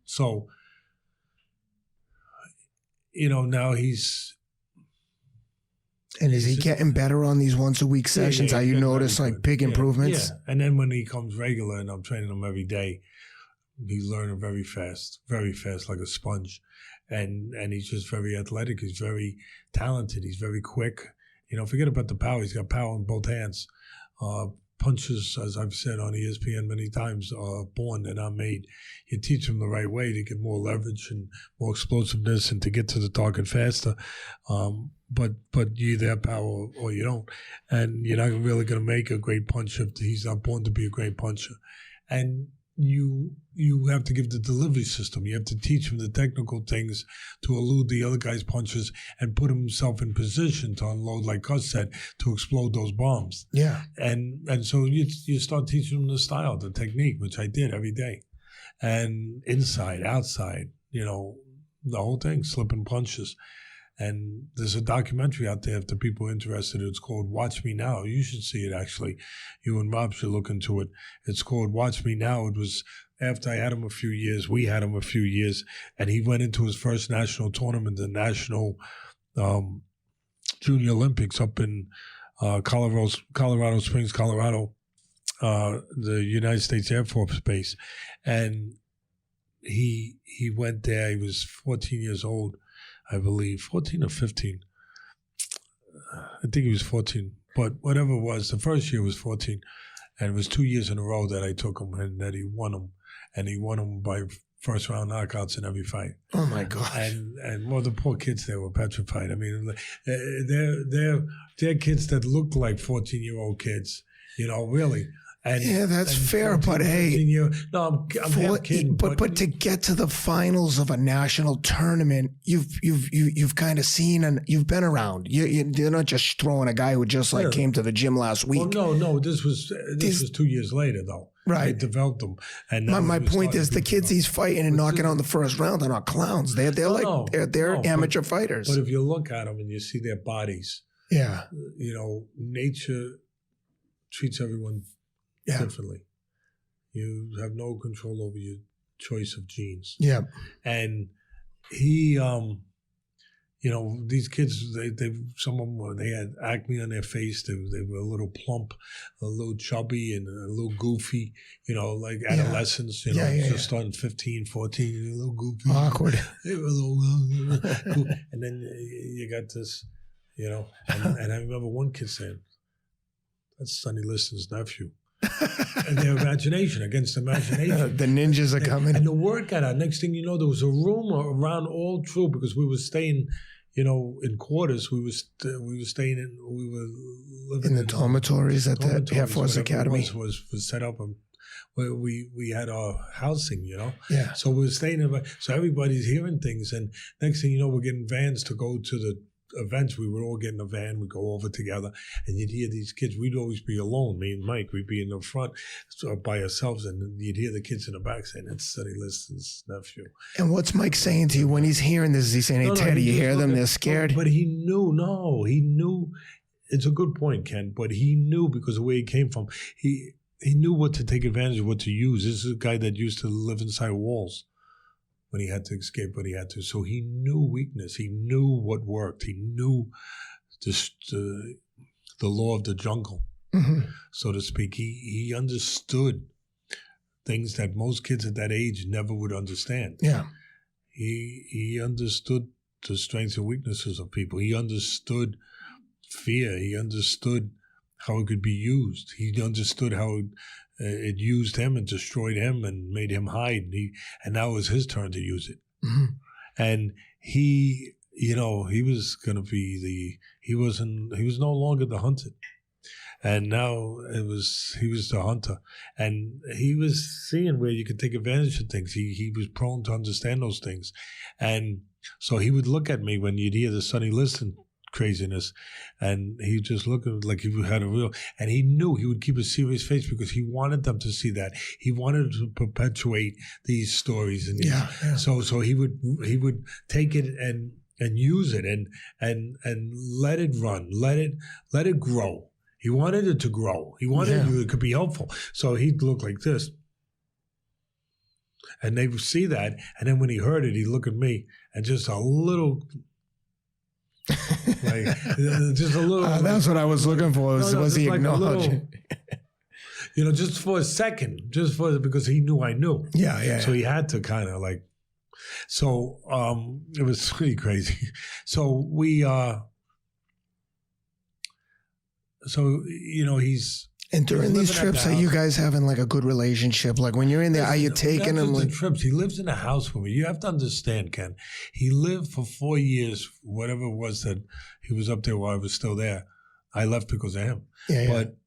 so... You know, now he's... And is he getting better on these once-a-week sessions? How you notice, like, big improvements? Yeah, and then when he comes regular and I'm training him every day, he's learning very fast, like a sponge. And he's just very athletic. He's very talented. He's very quick. You know, forget about the power. He's got power in both hands. Punches, as I've said on ESPN many times, are born, they're not made. You teach them the right way to get more leverage and more explosiveness and to get to the target faster. But you either have power or you don't. And you're not really going to make a great puncher if he's not born to be a great puncher. And you have to give the delivery system. You have to teach him the technical things to elude the other guy's punches and put himself in position to unload, like Cus said, to explode those bombs. Yeah. And so you start teaching him the style, the technique, which I did every day. And inside, outside, you know, the whole thing, slipping punches. And there's a documentary out there if the people are interested. It's called Watch Me Now. You should see it, actually. You and Rob should look into it. It's called Watch Me Now. It was after I had him a few years. We had him a few years. And he went into his first national tournament, the National Junior Olympics up in Colorado Springs, Colorado. the United States Air Force Base, and he went there. He was 14 years old, I believe, 14 or 15. I think he was 14, but whatever it was, the first year was 14, and it was 2 years in a row that I took him and that he won him, and he won him by first round knockouts in every fight. Oh my God! And well, the poor kids there were petrified. I mean, they're kids that look like 14-year-old kids, really. And, yeah, that's fair, but hey, I'm half kidding. But to get to the finals of a national tournament, you've kind of seen and you've been around. You're not just throwing a guy who just came to the gym last week. Well, no, this was 2 years later though. Right, I developed them. And my point is, the kids he's fighting and knocking out in the first round, they're not clowns. They're amateur fighters. But if you look at them and you see their bodies, yeah, nature treats everyone differently. You have no control over your choice of genes. Yeah. And he, these kids, some of them, they had acne on their face. They were a little plump, a little chubby, and a little goofy, like adolescents, just starting 15, 14, a little goofy. Awkward. They were a little goofy. And then you got this, and I remember one kid saying, that's Sonny Liston's nephew. And their imagination against imagination. The ninjas are coming. And the word got out. Next thing you know, there was a rumor around all through because we were staying, in quarters. We were living in the dormitories at the Air Force Academy. Was set up, and we had our housing, Yeah. So we were staying. So everybody's hearing things, and next thing you know, we're getting vans to go to the events. We would all get in a van, we'd go over together, and you'd hear these kids. We'd always be alone, me and Mike. We'd be in the front by ourselves, and you'd hear the kids in the back saying, "That's Sonny Liston's nephew." And what's Mike saying to you when he's hearing this? Is he saying, "Hey, Teddy, you hear them? They're scared." But he knew. No, he knew. It's a good point, Ken. But he knew because of where he came from. He knew what to take advantage of, what to use. This is a guy that used to live inside walls. When he had to escape, but he had to. So he knew weakness. He knew what worked. He knew the law of the jungle, so to speak. He understood things that most kids at that age never would understand. Yeah. He understood the strengths and weaknesses of people. He understood fear. He understood how it could be used. He understood how it used him and destroyed him and made him hide. And now it was his turn to use it. Mm-hmm. And he was going to be he was no longer the hunted. And now he was the hunter. And he was seeing where you could take advantage of things. He was prone to understand those things. And so he would look at me when you'd hear the Sonny Liston craziness, and he just looked like he had a real, and he knew he would keep a serious face because he wanted them to see that. He wanted to perpetuate these stories, and so he would take it and use it and let it run, let it grow. He wanted it to grow. He wanted it could be helpful. So he'd look like this. And they would see that, and then when he heard it, he'd look at me and just a little just a little. That's what I was looking for. Was he acknowledging? Just for a second, because he knew I knew. Yeah. So he had to kind of like. So it was pretty crazy. So we. He's. And during these trips, are you guys having like a good relationship? Like when you're in there, are you taking him? Like trips, he lives in a house with me. You have to understand, Ken. He lived for 4 years, whatever it was that he was up there while I was still there. I left because of him. Yeah. But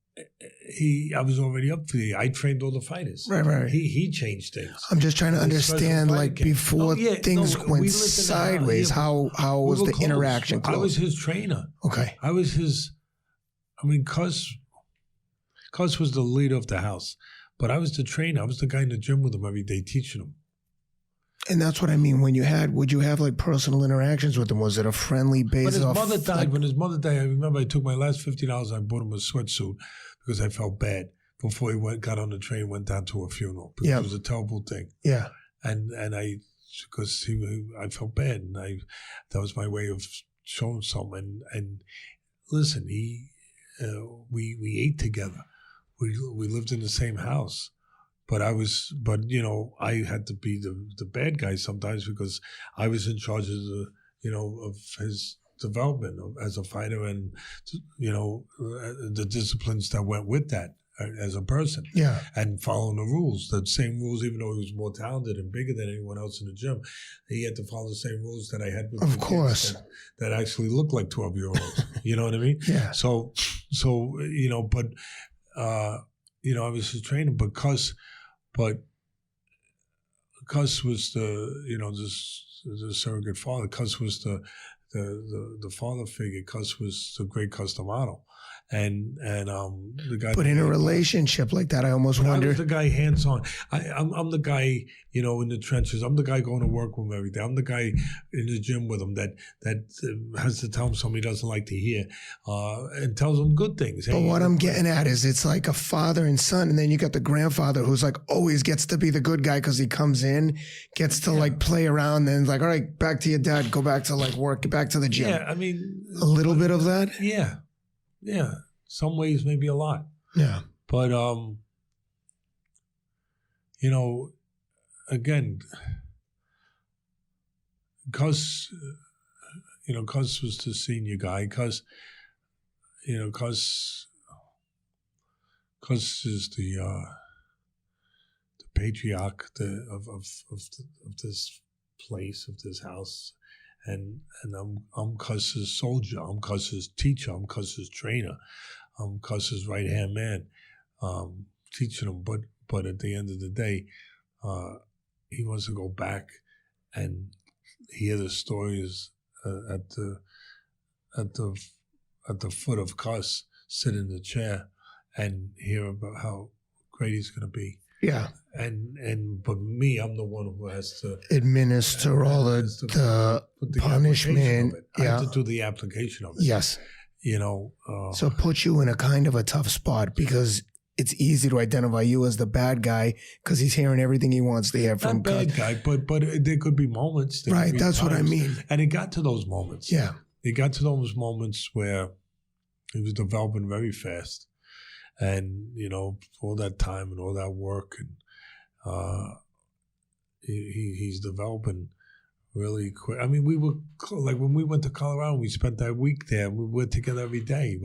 I was already up for I trained all the fighters. Right. He changed things. I'm just trying to understand, like before things went sideways, how was the interaction close? I was his trainer. Okay. I was his. Cus was the leader of the house, but I was the trainer. I was the guy in the gym with him every day teaching him. And that's what I mean. Would you have like personal interactions with him? Was it a friendly basis? When his mother died, I remember I took my last $50. I bought him a sweatsuit because I felt bad before he got on the train and went down to a funeral. Because it was a terrible thing. Yeah. And I felt bad, and that was my way of showing something. And listen, we ate together. we lived in the same house. But I had to be the bad guy sometimes because I was in charge of of his development as a fighter and, the disciplines that went with that as a person. Yeah. And following the rules, the same rules, even though he was more talented and bigger than anyone else in the gym, he had to follow the same rules that I had with of course kids that actually looked like 12-year-olds. You know what I mean? Yeah. So but I was his trainer, but Cus was the surrogate father. Cus was the father figure. Cus was the great Cus D'Amato. And the guy. But in a relationship like that, I almost wonder. I was the guy hands-on. I'm the guy, in the trenches. I'm the guy going to work with him every day. I'm the guy in the gym with him that has to tell him something he doesn't like to hear, and tells him good things. But what I'm getting at is it's like a father and son, and then you got the grandfather who's like always gets to be the good guy because he comes in, gets to like play around, then it's like, all right, back to your dad, go back to like work, get back to the gym. Yeah, I mean. A little bit of that? Yeah. Yeah, some ways maybe a lot. Yeah. But, again, Cus was the senior guy. Cus is the patriarch of this place, of this house. And I'm Cus's soldier. I'm Cus's teacher. I'm Cus's trainer. I'm Cus's right-hand man, teaching him. But at the end of the day, he wants to go back and hear the stories at the foot of Cus, sit in the chair and hear about how great he's going to be. Yeah. But me, I'm the one who has to administer all the punishment. I have to do the application of it. Yes. So it puts you in a kind of a tough spot because it's easy to identify you as the bad guy because he's hearing everything he wants to hear from. Not bad guy, but there could be moments. Right, that's what I mean. And it got to those moments. Yeah. It got to those moments where he was developing very fast. And, all that time and all that work, and he's developing really quick. I mean, we were, like when we went to Colorado, we spent that week there, we were together every day.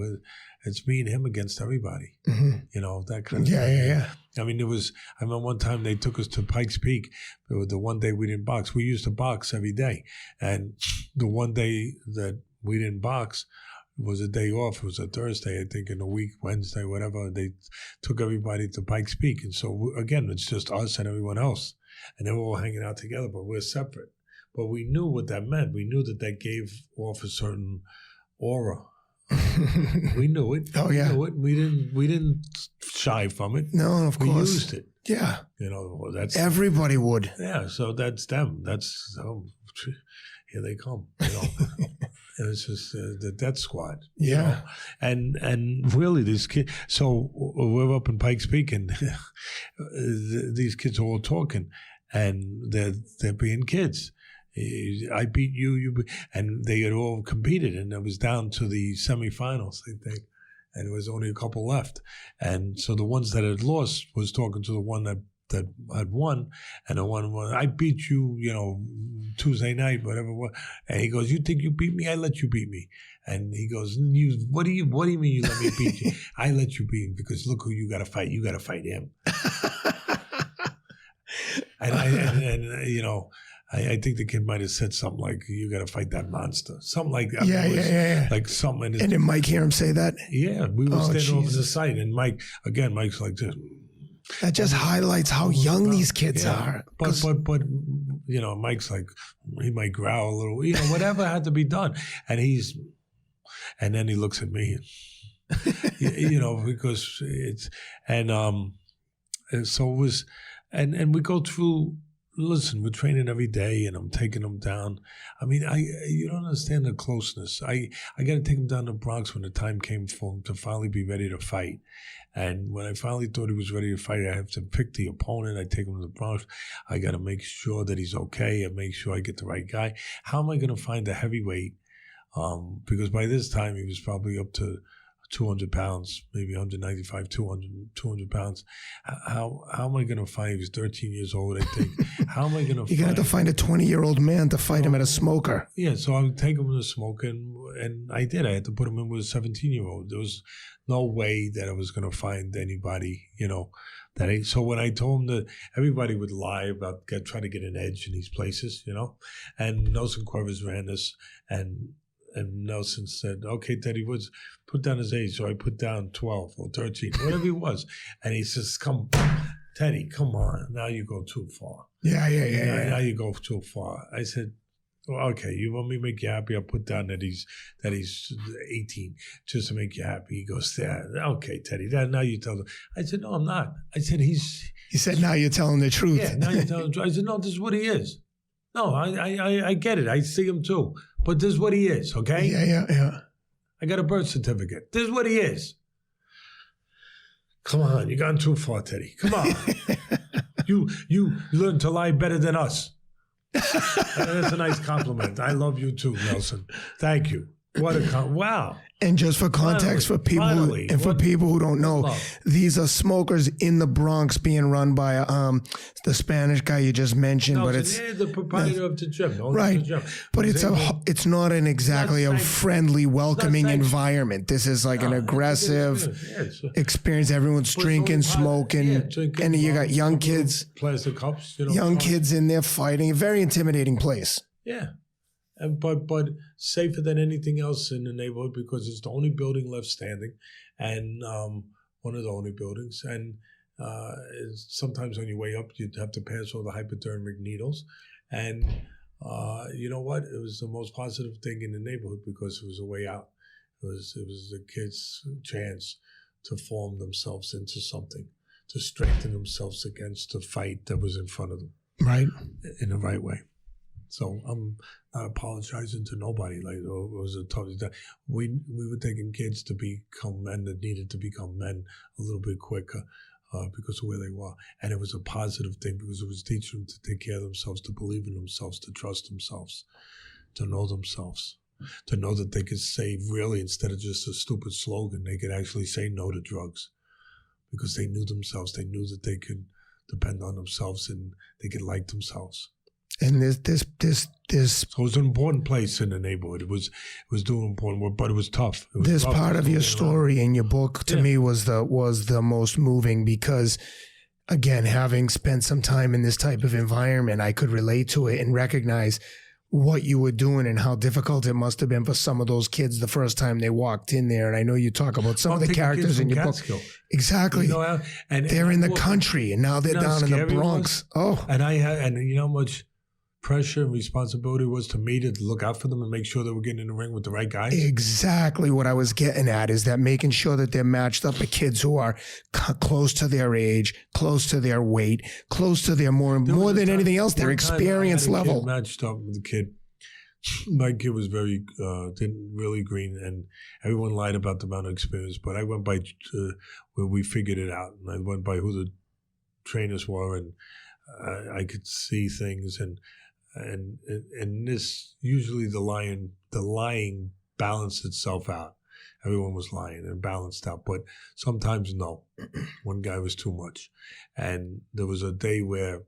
It's me and him against everybody, that kind of thing. Yeah. I mean, I remember one time they took us to Pikes Peak. It was the one day we didn't box. We used to box every day. And the one day that we didn't box, was a day off. It was a Thursday, I think, in the week, Wednesday, whatever. They took everybody to Pikes Peak. And so, again, it's just us and everyone else. And they were all hanging out together, but we're separate. But we knew what that meant. We knew that gave off a certain aura. We knew it. Oh, yeah. We knew it. We didn't shy from it. No, of course. We used it. Yeah. That's everybody would. Yeah, so that's them. That's here they come. And it's just the death squad. Yeah. And really, this kid. So we're up in Pikes Peak, and these kids are all talking, and they're being kids. I beat you, and they had all competed, and it was down to the semifinals, I think, and there was only a couple left. And so the ones that had lost was talking to the one that had won, and the one I beat you, Tuesday night, whatever. And he goes, "You think you beat me? I let you beat me." And he goes, "What do you mean you let me beat you? I let you beat him because look who you got to fight. You got to fight him." I think the kid might have said something like, "You got to fight that monster," something like that. Yeah. Like something. And did Mike hear him say that? Yeah, we were standing over the site, and Mike's like this. That just highlights how young these kids are. But Mike's like, he might growl a little, whatever had to be done. And then he looks at me, because it's, and so it was, and we go through, listen, we're training every day and I'm taking them down. I mean, you don't understand the closeness. I got to take him down to Bronx when the time came for him to finally be ready to fight. And when I finally thought he was ready to fight, I have to pick the opponent. I take him to the Bronx. I got to make sure that he's okay and make sure I get the right guy. How am I going to find a heavyweight? Because by this time he was probably up to 200 pounds, maybe 195, 200 pounds. How am I going to find? He was 13 years old, I think. How am I going to find? You're going to have to find a 20-year-old man to fight him at a smoker. Yeah, so I would take him to the smoker, and I did. I had to put him in with a 17-year-old. There was no way that I was going to find anybody, so when I told him that everybody would lie about trying to get an edge in these places, and Nelson Cuevas ran this, and Nelson said, okay, Teddy Woods, put down his age. So I put down 12 or 13, whatever he was. And he says, Teddy, come on. Now you go too far. Yeah. Now you go too far. I said, well, okay, you want me to make you happy? I'll put down that he's 18 just to make you happy. He goes, yeah, okay, Teddy. Now you tell him. I said, no, I'm not. I said, He said, now you're telling the truth. Yeah, now you're telling the truth. I said, no, this is what he is. No, I get it. I see him too. But this is what he is, okay? Yeah. I got a birth certificate. This is what he is. Come on, you gone too far, Teddy. Come on. You learned to lie better than us. That's a nice compliment. I love you too, Nelson. Thank you. What a wow. And just for context, for people who don't know, these are smokers in the Bronx being run by the Spanish guy you just mentioned. No, but it's the proprietor of the gym, right? But it's not exactly a friendly, welcoming environment. This is like an aggressive experience. Everyone's drinking, smoking, and you got young kids, plastic cups, young kids in there fighting. A very intimidating place. Yeah. But safer than anything else in the neighborhood because it's the only building left standing, and one of the only buildings. And sometimes on your way up, you'd have to pass all the hypodermic needles. And you know what? It was the most positive thing in the neighborhood because it was a way out. It was the kids' chance to form themselves into something, to strengthen themselves against the fight that was in front of them. Right. In the right way. So I'm not apologizing to nobody. Like, it was a tough. We were taking kids to become men that needed to become men a little bit quicker because of where they were. And it was a positive thing because it was teaching them to take care of themselves, to believe in themselves, to trust themselves, to know themselves, to know that they could say really, instead of just a stupid slogan, they could actually say no to drugs because they knew themselves. They knew that they could depend on themselves and they could like themselves. And this. So it was an important place in the neighborhood. It was doing important work, but it was tough. This part of your story in your book to me was the most moving because, again, having spent some time in this type of environment, I could relate to it and recognize what you were doing and how difficult it must have been for some of those kids the first time they walked in there. And I know you talk about some of the characters in your Catskill. book. Exactly. And they're in the country and now they're down in the Bronx. And you know how much pressure and responsibility was to me to look out for them and make sure they were getting in the ring with the right guys? Exactly what I was getting at is that making sure that they're matched up with kids who are close to their age, close to their weight, close to their more than anything else, their experience level. Matched up with the kid. My kid was very, really green, and everyone lied about the amount of experience, but I went by where we figured it out, and I went by who the trainers were, and I could see things, and this usually the lying balanced itself out. Everyone was lying and balanced out, but sometimes no. One guy was too much, and there was a day where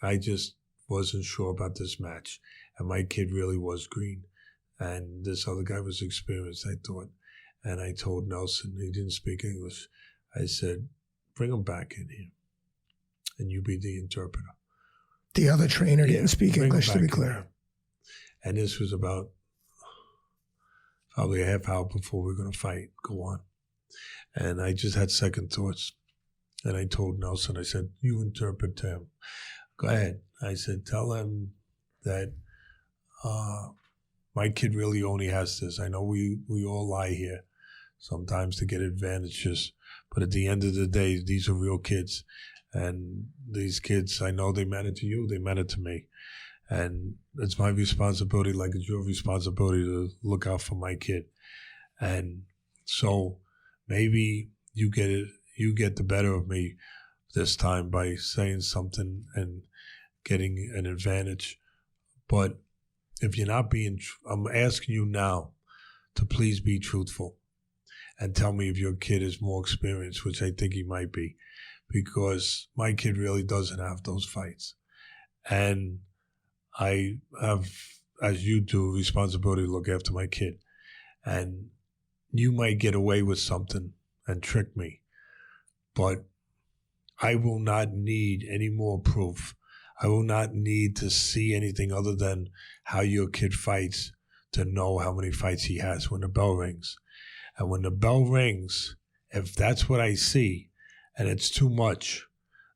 I just wasn't sure about this match, and my kid really was green, and this other guy was experienced, I thought, and I told Nelson, he didn't speak English. I said, "Bring him back in here, and you be the interpreter." The other trainer didn't speak English, to be clear. And this was about probably a half hour before we were going to fight, go on. And I just had second thoughts. And I told Nelson, I said, "You interpret to him. Go ahead." I said, "Tell him that my kid really only has this. I know we all lie here sometimes to get advantages. But at the end of the day, these are real kids. And these kids, I know they matter to you, they matter to me. And it's my responsibility, like it's your responsibility to look out for my kid. And so maybe you get the better of me this time by saying something and getting an advantage. But if you're not being, I'm asking you now to please be truthful and tell me if your kid is more experienced, which I think he might be, because my kid really doesn't have those fights. And I have, as you do, responsibility to look after my kid. And you might get away with something and trick me, but I will not need any more proof. I will not need to see anything other than how your kid fights to know how many fights he has when the bell rings. And when the bell rings, if that's what I see and it's too much,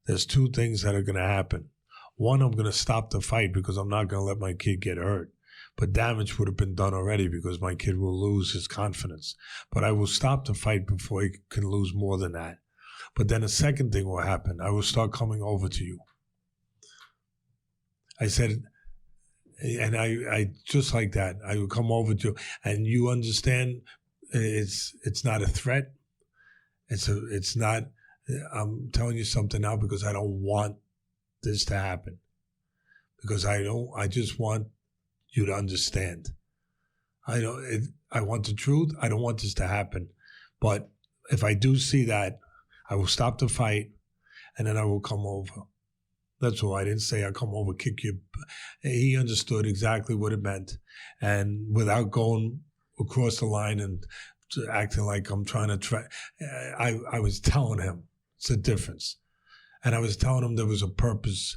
there's two things that are going to happen. One, I'm going to stop the fight because I'm not going to let my kid get hurt. But damage would have been done already because my kid will lose his confidence. But I will stop the fight before he can lose more than that. But then a second thing will happen. I will start coming over to you. I said, and I just like that, I will come over to you, and you understand it's not a threat. It's not, I'm telling you something now because I don't want this to happen. Because I just want you to understand. I want the truth. I don't want this to happen. But if I do see that, I will stop the fight, and then I will come over. That's all. I didn't say I'll come over, kick you. He understood exactly what it meant. And without going across the line and acting like I'm trying to try, I was telling him it's a difference. And I was telling him there was a purpose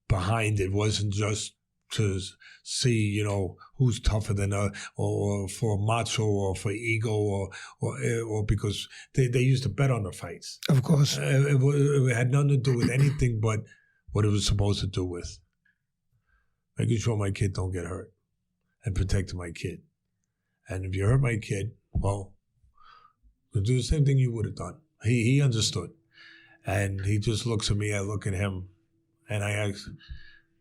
behind it. It wasn't just to see, who's tougher than or for macho or for ego or because they used to bet on the fights. Of course. It had nothing to do with anything but what it was supposed to do with making sure my kid don't get hurt and protecting my kid. And if you hurt my kid, well, we'll do the same thing you would have done. He understood. And he just looks at me, I look at him, and I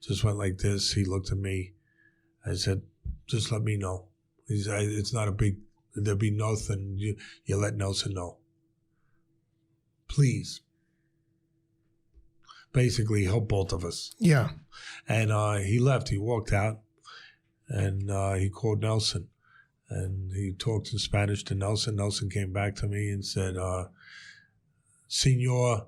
just went like this. He looked at me. I said, just let me know. He said, it's not a big, there'll be nothing. You let Nelson know. Please. Basically, help both of us. Yeah. And he left. He walked out, and he called Nelson. And he talked in Spanish to Nelson. Nelson came back to me and said, Senor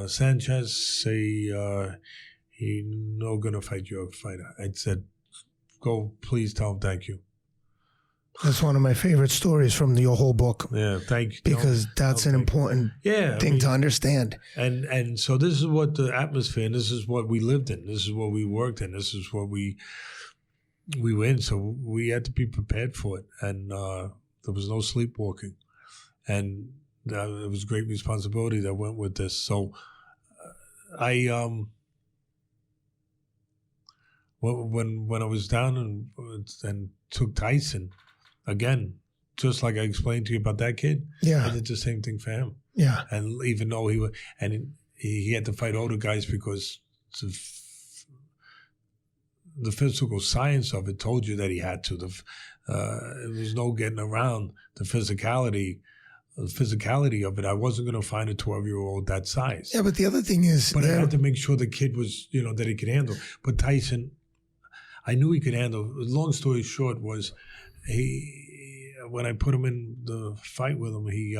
Sanchez, he no gonna fight your fighter. I said, go, please tell him thank you. That's one of my favorite stories from your whole book. Yeah, thank you. Because that's an important thing to understand. And so this is what the atmosphere, and this is what we lived in. This is what we worked in. This is what we were in. So we had to be prepared for it. And there was no sleepwalking. And it was great responsibility that went with this. So when I was down and took Tyson, again, just like I explained to you about that kid, I did the same thing for him. Yeah. And even though he had to fight older guys because the physical science of it told you that he had to. There was no getting around the physicality of it. I wasn't going to find a 12-year-old that size. Yeah, but the other thing is... But I had to make sure the kid was, that he could handle. But Tyson, I knew he could handle. Long story short was, when I put him in the fight with him, he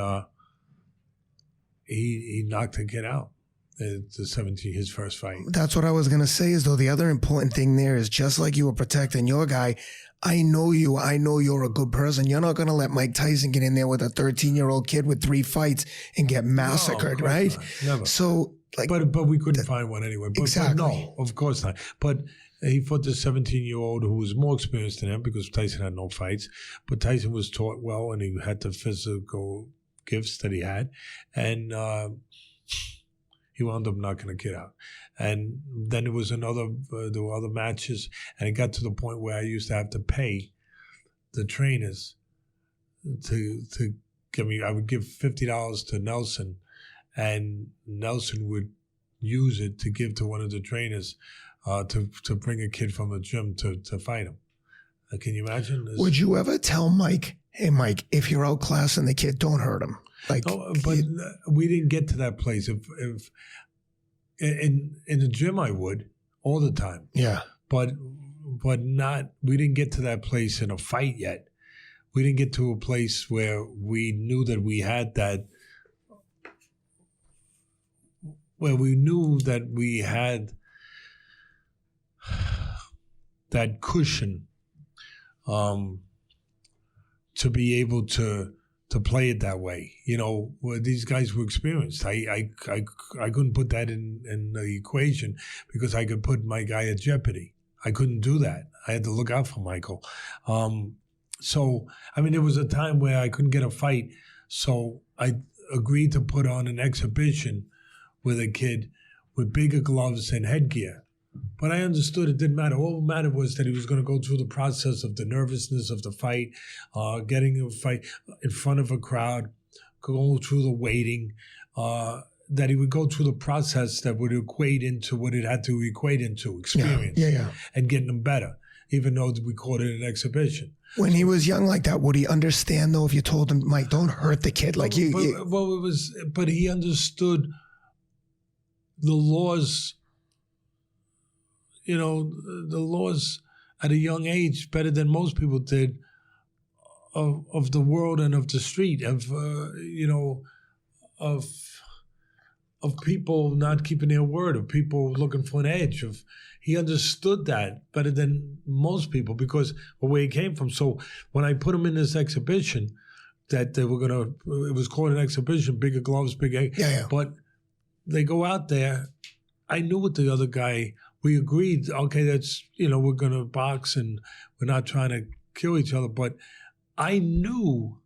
knocked the kid out. The 17, his first fight. That's what I was going to say, is though the other important thing there is, just like you were protecting your guy, I know you. I know you're a good person. You're not going to let Mike Tyson get in there with a 13-year-old kid with 3 fights and get massacred, right? Not. Never. So, but we couldn't find one anyway. Exactly. But no, of course not. But he fought this 17-year-old who was more experienced than him because Tyson had no fights. But Tyson was taught well, and he had the physical gifts that he had, and he wound up knocking the kid out. And then there was there were other matches, and it got to the point where I used to have to pay the trainers to give me, I would give $50 to Nelson, and Nelson would use it to give to one of the trainers to bring a kid from the gym to fight him. Can you imagine this? Would you ever tell Mike, hey, Mike, if you're outclassing the kid, don't hurt him? No, but we didn't get to that place. If in the gym, I would all the time. Yeah. But not. We didn't get to that place in a fight yet. we didn't get to a place where we knew that we had that, where we knew that we had that cushion to be able to play it that way. You know, where these guys were experienced. I couldn't put that in the equation because I could put my guy at jeopardy. I couldn't do that. I had to look out for Michael. So, I mean, there was a time where I couldn't get a fight, so I agreed to put on an exhibition with a kid with bigger gloves and headgear. But I understood it didn't matter. All that mattered was that he was going to go through the process of the nervousness of the fight, getting a fight in front of a crowd, going through the waiting, that he would go through the process that would equate into what it had to equate into, experience, and getting him better, even though we called it an exhibition. When he was young like that, would he understand, though, if you told him, Mike, don't hurt the kid? Like But he understood the laws, you know, the laws at a young age better than most people did of the world and of the street, of people not keeping their word, of people looking for an edge. He understood that better than most people because of where he came from. So when I put him in this exhibition, that they were it was called an exhibition, bigger gloves, bigger, but they go out there. I knew what the other guy. We agreed, okay, that's, we're going to box and we're not trying to kill each other. But I knew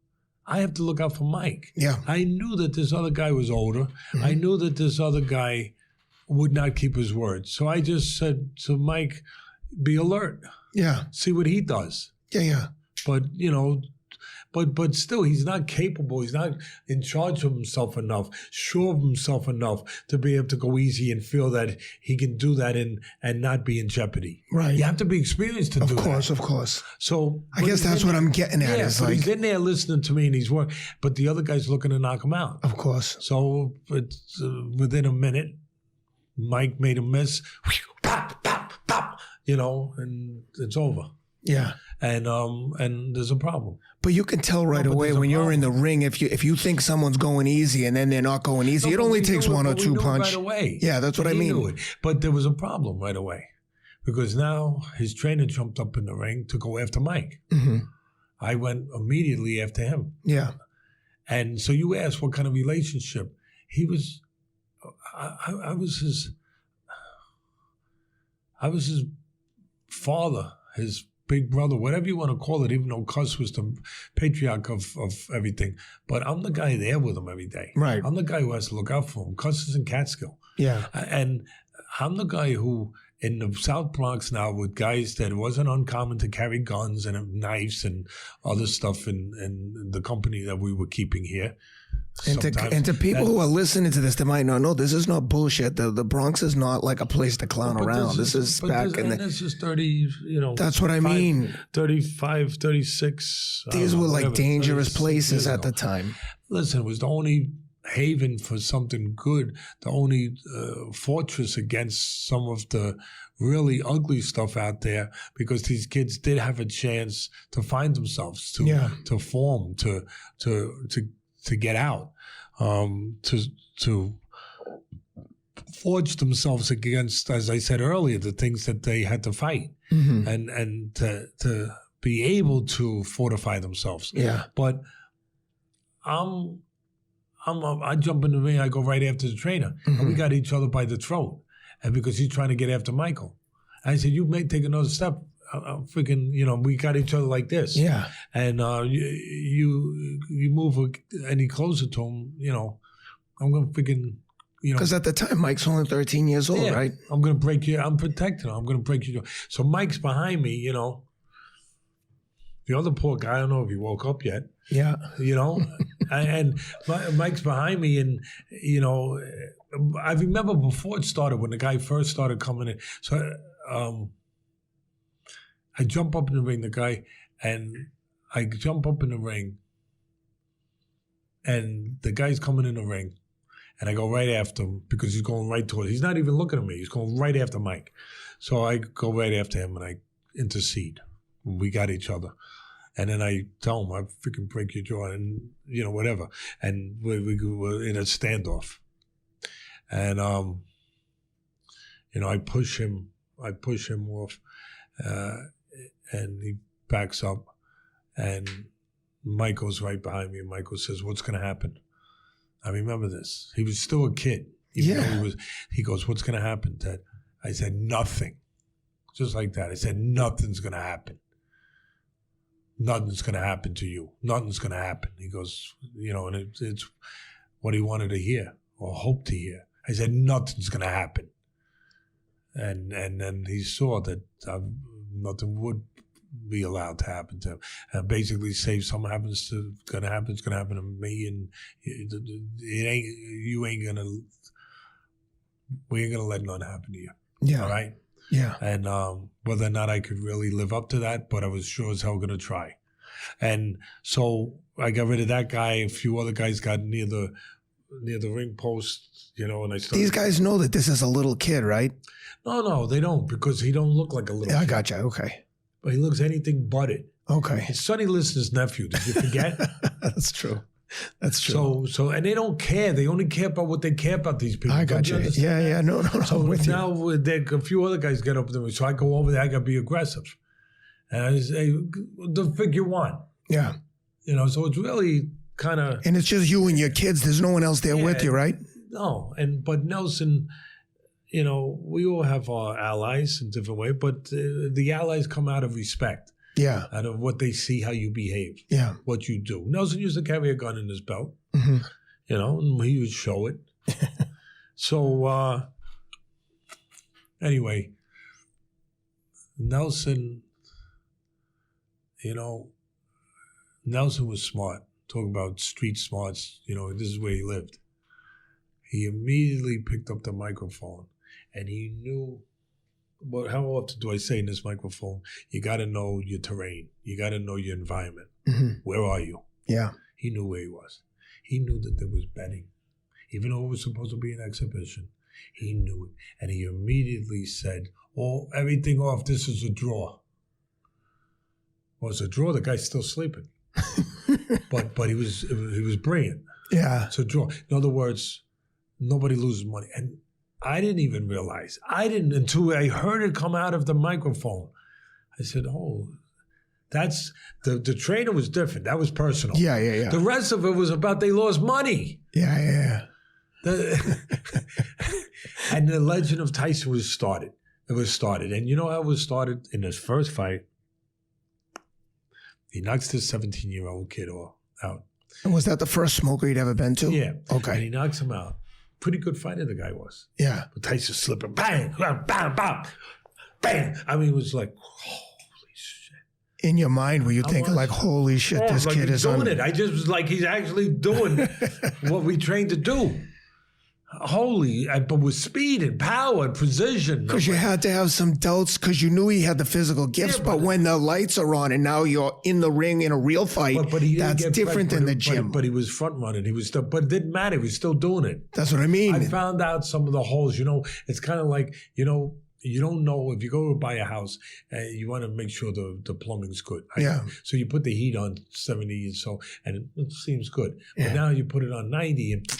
I have to look out for Mike. Yeah. I knew that this other guy was older. Mm-hmm. I knew that this other guy would not keep his word. So I just said to Mike, be alert. Yeah. See what he does. Yeah. But, but still, he's not capable. He's not in charge of himself enough, sure of himself enough to be able to go easy and feel that he can do that and not be in jeopardy. Right. You have to be experienced to do that. Of course. So I guess that's what I'm getting at. Yeah, he's in there listening to me and he's working, but the other guy's looking to knock him out. Of course. So it's, within a minute, Mike made a miss, pop, pop, pop, and it's over. Yeah. And there's a problem. But you can tell right away when you're in the ring if you think someone's going easy and then they're not going easy. It only takes one or two punches. Right away. Yeah, that's what I mean. Knew it. But there was a problem right away because now his trainer jumped up in the ring to go after Mike. Mm-hmm. I went immediately after him. Yeah. And so you asked what kind of relationship. He was, I was his father, his big brother, whatever you want to call it, even though Cus was the patriarch of everything. But I'm the guy there with him every day. Right. I'm the guy who has to look out for him. Cus is in Catskill. Yeah. And I'm the guy who, in the South Bronx now, with guys that it wasn't uncommon to carry guns and knives and other stuff in the company that we were keeping here. And to people who are listening to this, they might not know this is not bullshit. The Bronx is not like a place to clown around. This is back in the... This is 30, That's what I mean. 35, 36. These were like dangerous places at the time. Listen, it was the only haven for something good, the only fortress against some of the really ugly stuff out there, because these kids did have a chance to find themselves, to form, to get out, to forge themselves against, as I said earlier, the things that they had to fight, mm-hmm. and to be able to fortify themselves. Yeah. But I jump in the ring, I go right after the trainer, mm-hmm. and we got each other by the throat, and because he's trying to get after Michael. I said, you may take another step. I'm freaking, we got each other like this. Yeah. And you move any closer to him, I'm going to freaking, Because at the time, Mike's only 13 years old, right? I'm going to break you. I'm protecting him. I'm going to break you. So Mike's behind me, The other poor guy, I don't know if he woke up yet. Yeah. And Mike's behind me, and, I remember before it started, when the guy first started coming in. So, I jump up in the ring, and the guy's coming in the ring, and I go right after him because he's going right towards. He's not even looking at me. He's going right after Mike. So I go right after him and I intercede. We got each other. And then I tell him, I freaking break your jaw and, whatever. And we were in a standoff. And, I push him off, and he backs up. And Mike goes right behind me, and Michael says, "What's going to happen?" I remember this. He was still a kid. He goes, "What's going to happen, Ted?" I said, "Nothing." Just like that. I said, "Nothing's going to happen. Nothing's going to happen to you. Nothing's going to happen." He goes, and it's what he wanted to hear or hoped to hear. I said, "Nothing's going to happen." And then he saw that nothing would be allowed to happen to him. And basically say, if something happens it's going to happen to me, and we ain't going to let nothing happen to you. Yeah. All right? Yeah. And whether or not I could really live up to that, but I was sure as hell going to try. And so I got rid of that guy. A few other guys got near the ring post, and I started. These guys know that this is a little kid, right? No, they don't, because he don't look like a little kid. I gotcha. Okay. But he looks anything but it. Okay. It's Sonny Liston's nephew. Did you forget? That's true. That's true. So, and they don't care. They only care about what they care about theyese people. I got you. Yeah. No. So I'm with you. now a few other guys get up to me. So I go over there. I got to be aggressive. And I say, the figure one. Yeah. So it's really kind of. And it's just you and your kids. There's no one else there with you, right? No. But Nelson, we all have our allies in different ways, but the allies come out of respect. Yeah. Out of what they see, how you behave. Yeah. What you do. Nelson used to carry a gun in his belt, mm-hmm. And he would show it. So, anyway, Nelson, Nelson was smart. Talking about street smarts, this is where he lived. He immediately picked up the microphone, and he knew. But how often do I say in this microphone, you got to know your terrain. You got to know your environment. Mm-hmm. Where are you? Yeah. He knew where he was. He knew that there was betting. Even though it was supposed to be an exhibition, he knew it. And he immediately said, everything off, this is a draw. Well, it's a draw. The guy's still sleeping. but he was brilliant. Yeah. It's a draw. In other words, nobody loses money. And I didn't even realize. Until I heard it come out of the microphone. I said, that's, the trainer was different. That was personal. Yeah. The rest of it was about they lost money. Yeah. And the legend of Tyson was started. It was started. And how it was started? In his first fight, he knocks this 17-year-old kid out. And was that the first smoker you'd ever been to? Yeah. Okay. And he knocks him out. Pretty good fighter the guy was. Yeah. But Tyson slipping, bang, bam, bam, bang. I mean, it was like, holy shit. In your mind, were you thinking like, holy shit, this like kid is doing it. I just was like, he's actually doing what we trained to do. But with speed and power and precision. Because you had to have some doubts because you knew he had the physical gifts. But when the lights are on and now you're in the ring in a real fight, that's different than the gym. But he was front running. He was still, but it didn't matter. He was still doing it. That's what I mean. I found out some of the holes. It's kind of like, you don't know if you go to buy a house, you want to make sure the plumbing's good. Right? Yeah. So you put the heat on 70 and it seems good. But now you put it on 90 and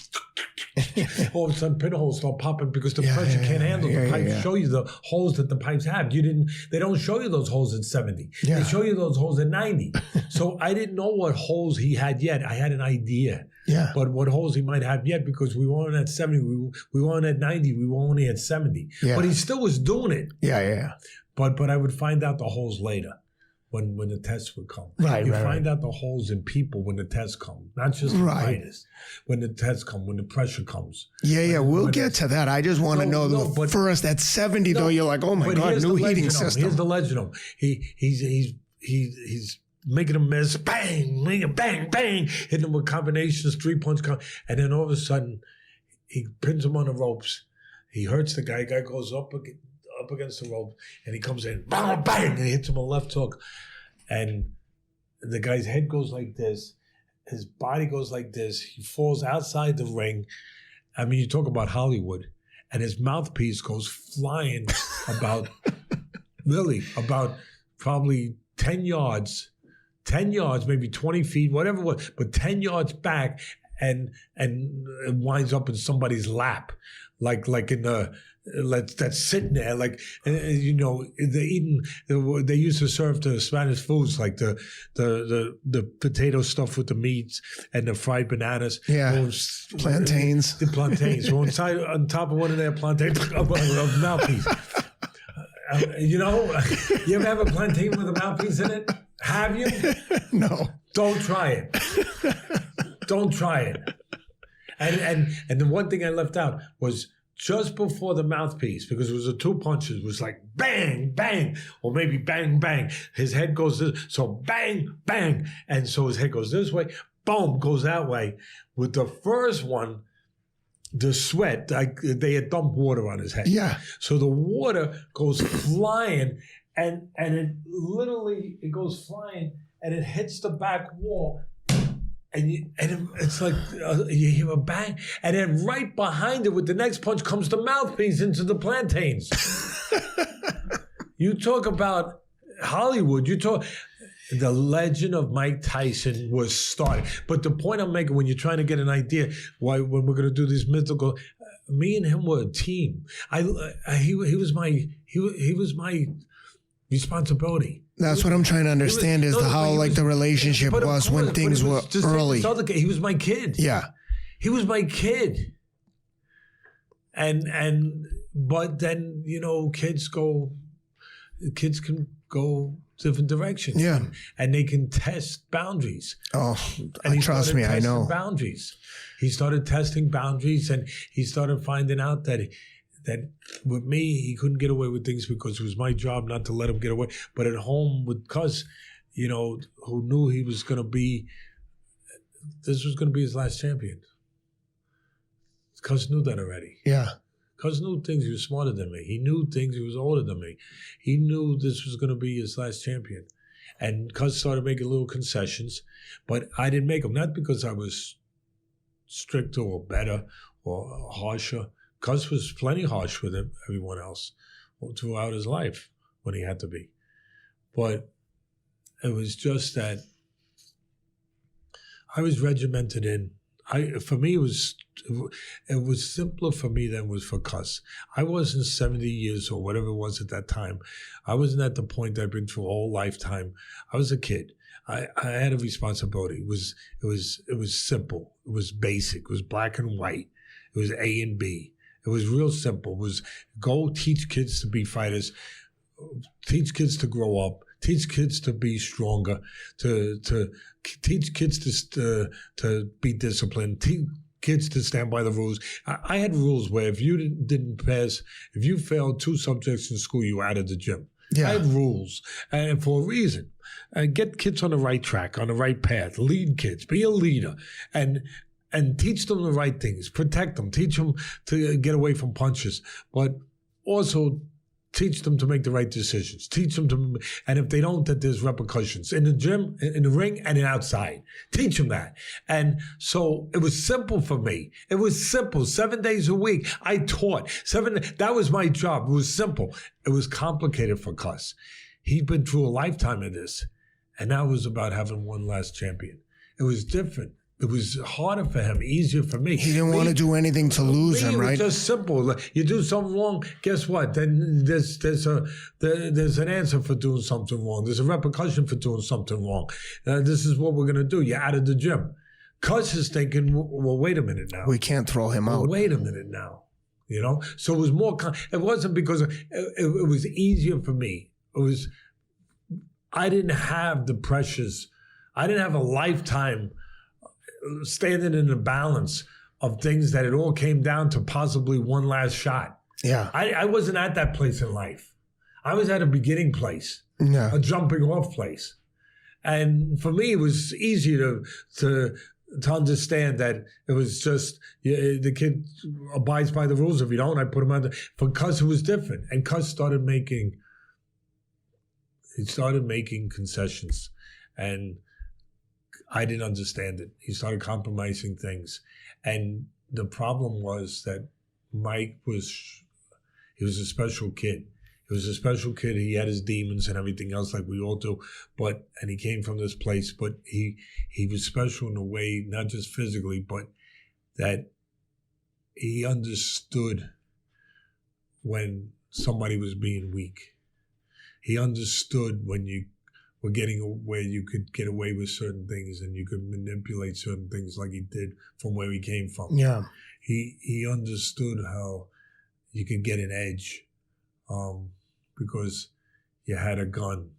all of a sudden pinholes start popping because the pressure can't handle the pipes. Show you the holes that the pipes have. They don't show you those holes at 70. They show you those holes at 90. So I didn't know what holes he had yet. I had an idea. Yeah. But what holes he might have yet, because we weren't at 70, we weren't at 90, we were only at 70. Yeah. But he still was doing it. Yeah. But I would find out the holes later. When the tests would come. You find out the holes in people when the tests come, not just the fighters. When the tests come, when the pressure comes. Yeah, we'll get to that. I just want to know first at 70 though, you're like, oh my God, new heating system. Here's the legend of him. He's making a miss, bang, bang, bang, hitting him with combinations, 3-punch, and then all of a sudden he pins him on the ropes. He hurts the guy. Guy goes up against the rope, and he comes in, bang, bang, and he hits him a left hook. And the guy's head goes like this. His body goes like this. He falls outside the ring. I mean, you talk about Hollywood. And his mouthpiece goes flying about probably 10 yards 10 yards, maybe 20 feet, whatever it was, but 10 yards back, and it winds up in somebody's lap, like in the that's sitting there, like you know, they're eating. They used to serve the Spanish foods like the potato stuff with the meats and the fried bananas. Yeah, plantains. The plantains. So on top of one of their plantains, a mouthpiece. You know, you ever have a plantain with a mouthpiece in it? Have you? No. Don't try it. Don't try it. And the one thing I left out was just before the mouthpiece, because it was the two punches, it was like bang, bang, or maybe bang, bang. His head goes this, so bang, bang. And so his head goes this way, boom, goes that way. With the first one, the sweat, they had dumped water on his head. Yeah. So the water goes flying, and it literally, it goes flying, and it hits the back wall. And it's like you hear a bang, and then right behind it with the next punch comes the mouthpiece into the plantains. You talk about Hollywood. You talk. The legend of Mike Tyson was started. But the point I'm making, when you're trying to get an idea why when we're going to do these mythical, me and him were a team. He was my responsibility. That's what I'm trying to understand how the relationship was when things were early. He was my kid. Yeah. He was my kid. But then, you know, kids can go different directions. Yeah. And they can test boundaries. Oh, and trust me, I know. Boundaries. He started testing boundaries, and he started finding out that with me, he couldn't get away with things because it was my job not to let him get away. But at home with Cus, you know, who knew he was going to be, this was going to be his last champion. Cus knew that already. Yeah. Cus knew things. He was smarter than me. He knew things. He was older than me. He knew this was going to be his last champion. And Cus started making little concessions, but I didn't make them. Not because I was stricter or better or harsher. Cus was plenty harsh with everyone else throughout his life when he had to be. But it was just that I was regimented in. For me, it was simpler for me than it was for Cus. I wasn't 70 years or whatever it was at that time. I wasn't at the point that I'd been through a whole lifetime. I was a kid. I had a responsibility. It was simple. It was basic. It was black and white. It was A and B. It was real simple. It was go teach kids to be fighters, teach kids to grow up, teach kids to be stronger, to teach kids to be disciplined, teach kids to stand by the rules. I had rules where if you didn't pass, if you failed 2 subjects in school, you were out of the gym. Yeah. I had rules, and for a reason. Get kids on the right track, on the right path. Lead kids. Be a leader, and teach them the right things. Protect them. Teach them to get away from punches, but also teach them to make the right decisions. Teach them to, and if they don't, that there's repercussions in the gym, in the ring, and outside. Teach them that. And so it was simple for me. It was simple. 7 days a week, I taught. That was my job. It was simple. It was complicated for Cus. He'd been through a lifetime of this, and that was about having one last champion. It was different. It was harder for him, easier for me. He didn't want to do anything to lose him, right? It was just simple. You do something wrong, guess what? Then there's an answer for doing something wrong. There's a repercussion for doing something wrong. This is what we're going to do. You're out of the gym. Cus is thinking, well, wait a minute now. We can't throw him out. Wait a minute now. You know? So it was more, it wasn't because it was easier for me. I didn't have the pressures. I didn't have a lifetime standing in the balance of things that it all came down to possibly one last shot. Yeah. I wasn't at that place in life. I was at a beginning place, a jumping off place. And for me, it was easy to understand that it was just, the kid abides by the rules. If you don't, I put him under. For Cus, it was different. And Cus started making concessions. And I didn't understand it. He started compromising things. And the problem was that Mike he was a special kid. He was a special kid. He had his demons and everything else like we all do. And he came from this place, but he was special in a way, not just physically, but that he understood when somebody was being weak. He understood when you were getting away, you could get away with certain things and you could manipulate certain things like he did from where he came from. Yeah. He understood how you could get an edge because you had a gun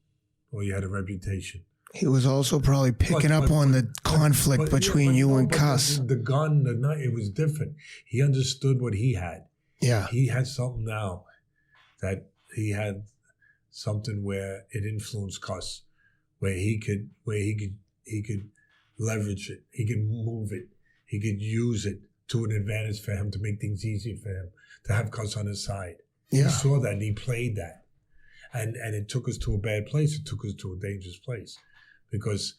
or you had a reputation. He was also probably picking up on the conflict between you and Cus. The gun, the knife, it was different. He understood what he had. Yeah. He had something now that he had something where it influenced Cus, where he could leverage it. He could move it. He could use it to an advantage for him to make things easier for him, to have Cus on his side. Yeah. He saw that and he played that. And it took us to a bad place. It took us to a dangerous place. Because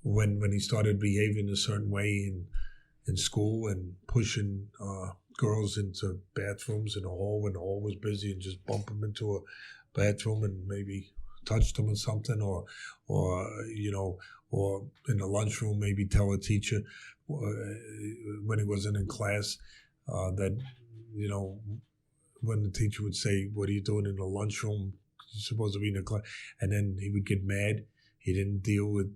when he started behaving a certain way in school and pushing girls into bathrooms in the hall when the hall was busy and just bump them into a bathroom and maybe touch them or something, or in the lunchroom maybe tell a teacher when he wasn't in class that, when the teacher would say, "What are you doing in the lunchroom? You're supposed to be in the class," and then he would get mad. He didn't deal with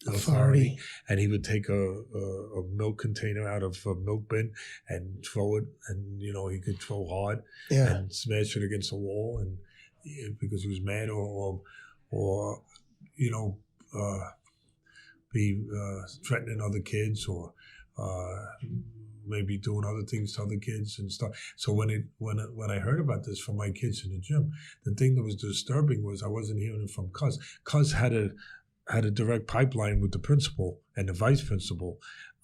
authority, and he would take a milk container out of a milk bin and throw it, and he could throw hard and smash it against the wall, and because he was mad, or be threatening other kids, or maybe doing other things to other kids and stuff. So when I heard about this from my kids in the gym, the thing that was disturbing was I wasn't hearing it from Cus. Cus had a direct pipeline with the principal and the vice principal.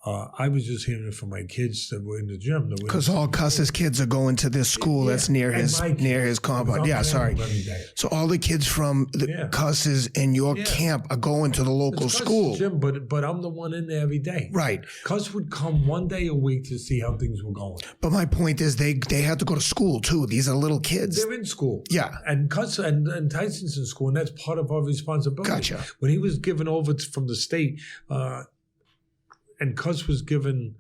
I was just hearing it from my kids that were in the gym. Because all Cus's kids are going to this school that's near his compound. Yeah, sorry. So all the kids from the Cus's in your camp are going to the local school. Gym, but I'm the one in there every day. Right. Cus would come one day a week to see how things were going. But my point is they had to go to school too. These are little kids. They're in school. Yeah. And Cus and Tyson's in school, and that's part of our responsibility. Gotcha. When he was given over from the state, and Cus was given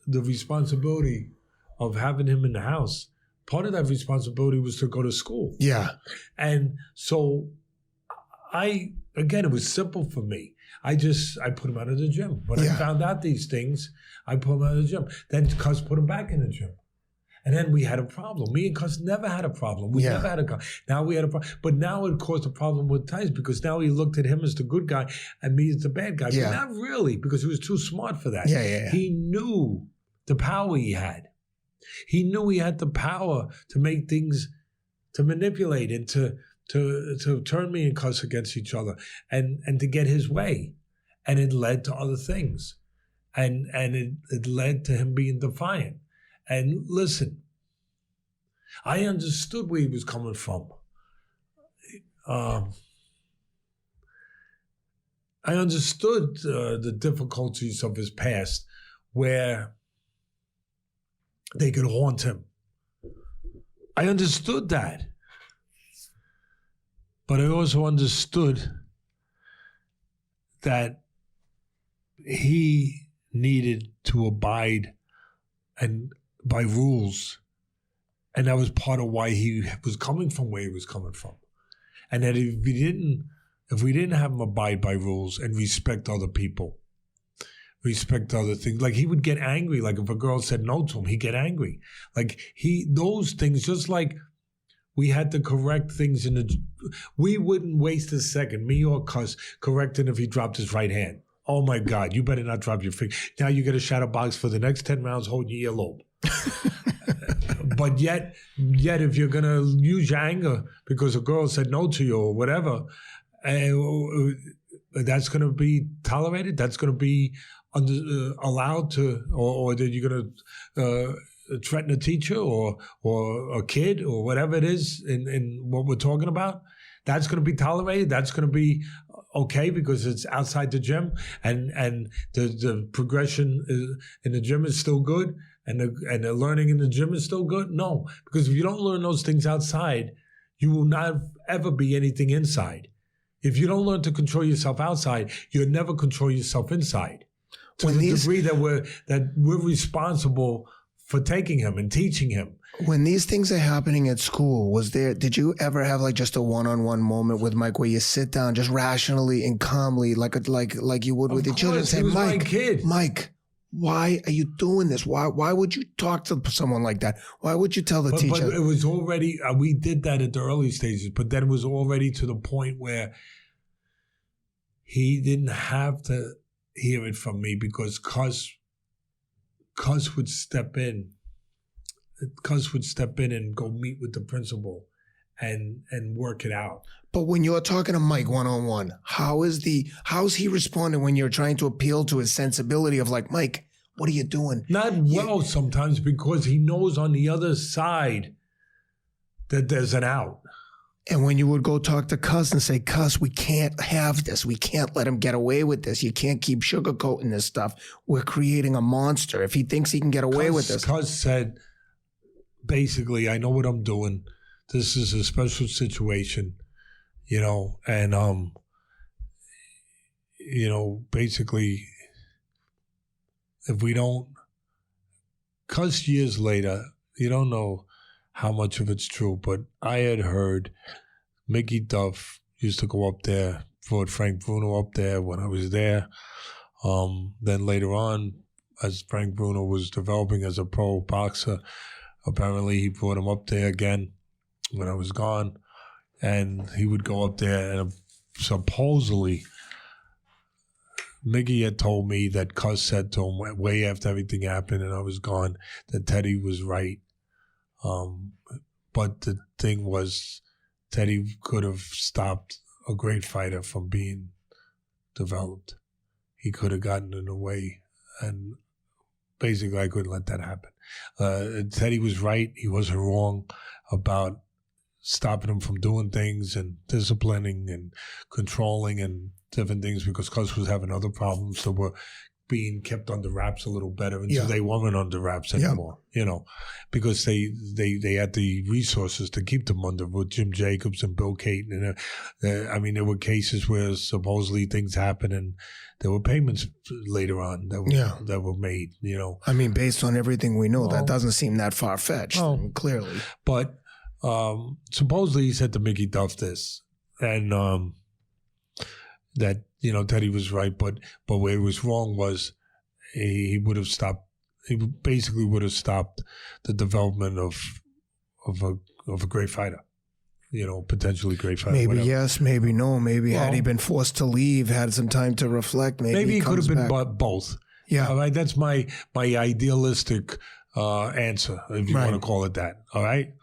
the responsibility of having him in the house. Part of that responsibility was to go to school. Yeah. And so it was simple for me. I put him out of the gym. When I found out these things, I put him out of the gym. Then Cus put him back in the gym. And then we had a problem. Me and Cus never had a problem. We never had now we had a problem. But now it caused a problem with Tyson because now he looked at him as the good guy and me as the bad guy. Yeah. But not really, because he was too smart for that. Yeah. He knew the power he had. He knew he had the power to make things, to manipulate and to turn me and Cus against each other and to get his way. And it led to other things. And it led to him being defiant. And listen, I understood where he was coming from. I understood the difficulties of his past where they could haunt him. I understood that. But I also understood that he needed to abide by rules. And that was part of why he was coming from where he was coming from. And that if we didn't have him abide by rules and respect other people, respect other things, like he would get angry. Like if a girl said no to him, he'd get angry. Like those things, just like we had to correct things we wouldn't waste a second, me or Cus, correcting if he dropped his right hand. Oh my God, you better not drop your finger. Now you get a shadow box for the next 10 rounds holding your earlobe. But yet if you're going to use your anger because a girl said no to you or whatever, that's going to be tolerated? That's going to be allowed to, or that you're going to threaten a teacher or a kid or whatever it is in what we're talking about? That's going to be tolerated? That's going to be okay because it's outside the gym and the progression in the gym is still good and the learning in the gym is still good? No, because if you don't learn those things outside, you will not ever be anything inside. If you don't learn to control yourself outside, you'll never control yourself inside. To the degree that we're responsible for taking him and teaching him. When these things are happening at school, did you ever have like just a one-on-one moment with Mike where you sit down just rationally and calmly like you would with your children and say, Mike, why are you doing this? Why would you talk to someone like that? Why would you tell the teacher? But it was already, we did that at the early stages, but then it was already to the point where he didn't have to hear it from me because Cus would step in. Cus would step in and go meet with the principal and work it out. But when you're talking to Mike one-on-one, how's he responding when you're trying to appeal to his sensibility of like, Mike, what are you doing? Not well sometimes because he knows on the other side that there's an out. And when you would go talk to Cus and say, Cus, we can't have this. We can't let him get away with this. You can't keep sugarcoating this stuff. We're creating a monster. If he thinks he can get away with this. Cus said, basically, I know what I'm doing. This is a special situation, and, basically, if we don't, Cus years later, you don't know how much of it's true, but I had heard Mickey Duff used to go up there, brought Frank Bruno up there when I was there. Then later on, as Frank Bruno was developing as a pro boxer, apparently he brought him up there again when I was gone. And he would go up there and supposedly Mickey had told me that Cus said to him way after everything happened and I was gone that Teddy was right. But the thing was, Teddy could have stopped a great fighter from being developed. He could have gotten in the way, and basically I couldn't let that happen. Teddy was right. He wasn't wrong about stopping him from doing things and disciplining and controlling and different things because Cus was having other problems that were being kept under wraps a little better until they weren't under wraps anymore, because they had the resources to keep them under with Jim Jacobs and Bill Caton. And there were cases where supposedly things happened and there were payments later on that were made, based on everything we know, that doesn't seem that far-fetched, clearly. But supposedly he said to Mickey Duff this, and that Teddy was right, but where he was wrong was he would have stopped. He basically would have stopped the development of a great fighter, potentially great fighter. Maybe whatever. Yes, maybe no. Maybe had he been forced to leave, had some time to reflect, maybe he could have been both. Yeah, all right. That's my idealistic answer, if you want to call it that. All right.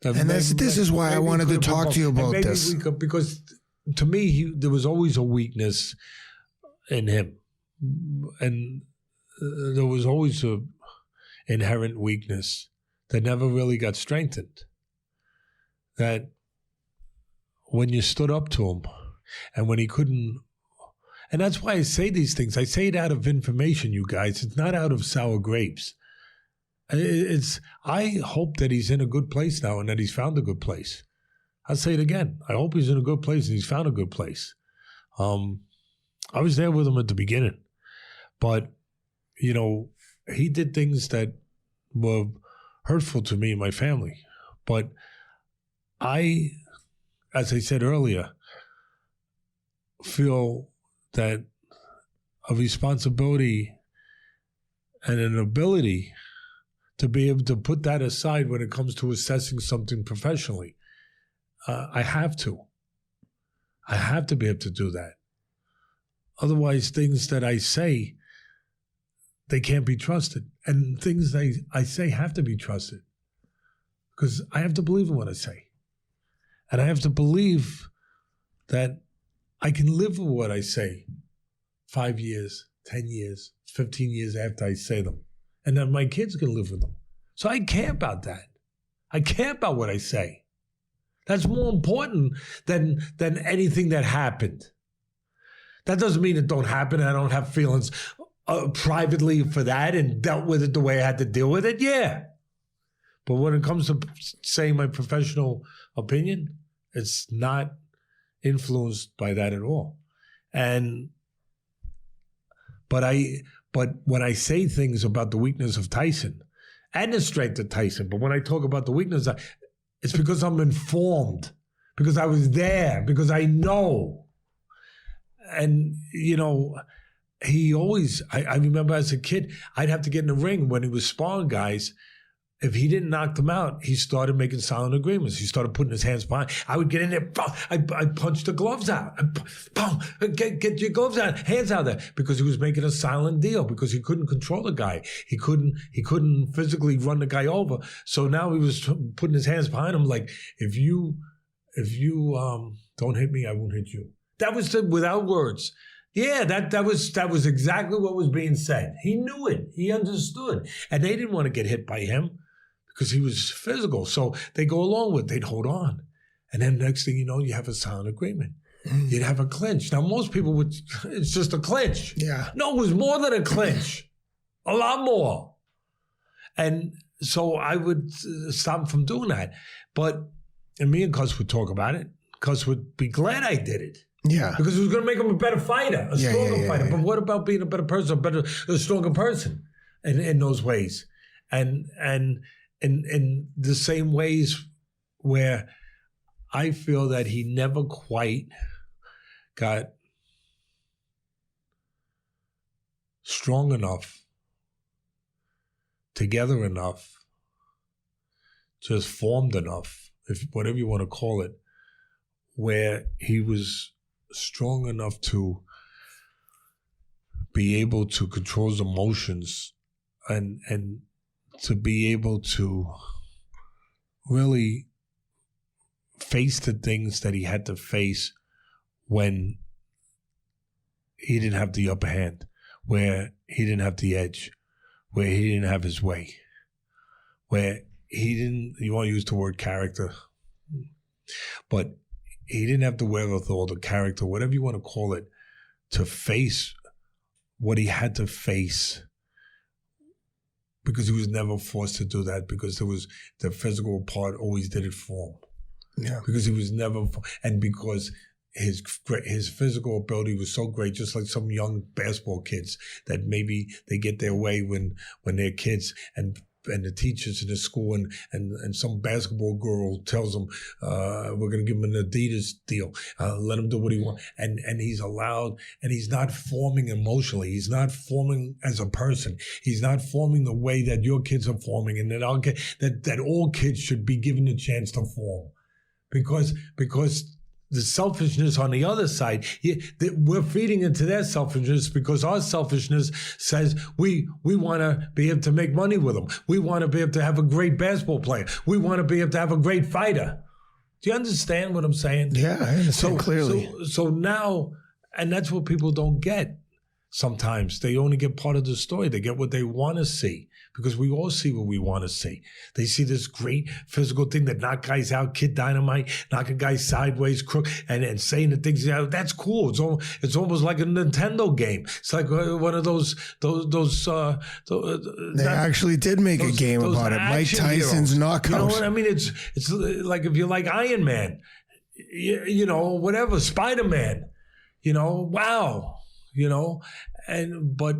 And this is why I wanted to talk to you about this. Because to me, there was always a weakness in him. And there was always a inherent weakness that never really got strengthened. That when you stood up to him and when he couldn't, and that's why I say these things. I say it out of information, you guys. It's not out of sour grapes. I hope that he's in a good place now and that he's found a good place. I'll say it again. I hope he's in a good place and he's found a good place. I was there with him at the beginning. But, he did things that were hurtful to me and my family. But I, as I said earlier, feel that a responsibility and an ability to be able to put that aside when it comes to assessing something professionally. I have to. I have to be able to do that. Otherwise, things that I say, they can't be trusted. And things I say have to be trusted. Because I have to believe in what I say. And I have to believe that I can live with what I say 5 years, 10 years, 15 years after I say them. And then my kids can live with them. So I care about that. I care about what I say. That's more important than anything that happened. That doesn't mean it don't happen and I don't have feelings. privately for that and dealt with it the way I had to deal with it, yeah. But when it comes to saying my professional opinion, it's not influenced by that at all. But when I say things about the weakness of Tyson and the strength of Tyson, but when I talk about the weakness, it's because I'm informed, because I was there, because I know. And, you know, he always, I remember as a kid, I'd have to get in the ring when he was sparring guys. If he didn't knock them out, he started making silent agreements. He started putting his hands behind. I would get in there, I punched the gloves out. Get your gloves out, hands out there, because he was making a silent deal, because he couldn't control the guy. He couldn't physically run the guy over. So now he was putting his hands behind him, like, if you don't hit me, I won't hit you. That was without words. Yeah, that was exactly what was being said. He knew it. He understood. And they didn't want to get hit by him because he was physical. So they go along with it. They'd hold on. And then next thing you know, you have a silent agreement. You'd have a clinch. Now, most people would, it's just a clinch. Yeah. No, it was more than a clinch. A lot more. And so I would stop him from doing that. And me and Cus would talk about it. Cus would be glad I did it. Yeah. Because it was going to make him a better fighter, a stronger fighter. But what about being a better person, a stronger person in those ways? And in the same ways where I feel that he never quite got strong enough, together enough, just formed enough, if whatever you want to call it, where he was strong enough to be able to control his emotions and to be able to really face the things that he had to face when he didn't have the upper hand, where he didn't have the edge, where he didn't have his way, where he didn't, you want to use the word character, but he didn't have the wherewithal, the character, whatever you want to call it, to face what he had to face, because he was never forced to do that, because there was the physical part always did it for him. Yeah. Because he was never, and because his physical ability was so great, just like some young basketball kids that maybe they get their way when they're kids, and the teachers in the school and some basketball girl tells them, we're going to give him an Adidas deal. Let him do what he wants. And he's allowed, and he's not forming emotionally. He's not forming as a person. He's not forming the way that your kids are forming, and that all kids should be given a chance to form. Because the selfishness on the other side, we're feeding into their selfishness, because our selfishness says we want to be able to make money with them. We want to be able to have a great basketball player. We want to be able to have a great fighter. Do you understand what I'm saying? Yeah, I understand clearly. So now, and that's what people don't get. Sometimes they only get part of the story. They get what they want to see, because we all see what we want to see. They see this great physical thing that knock guys out, Kid Dynamite, knocking guys sideways, crook, and saying the things. That's cool. It's almost like a Nintendo game. It's like one of those. They actually did make a game about it. Mike Tyson's knockout. You know what I mean? It's like, if you like Iron Man, you know, whatever, Spider-Man, you know, wow. You know, but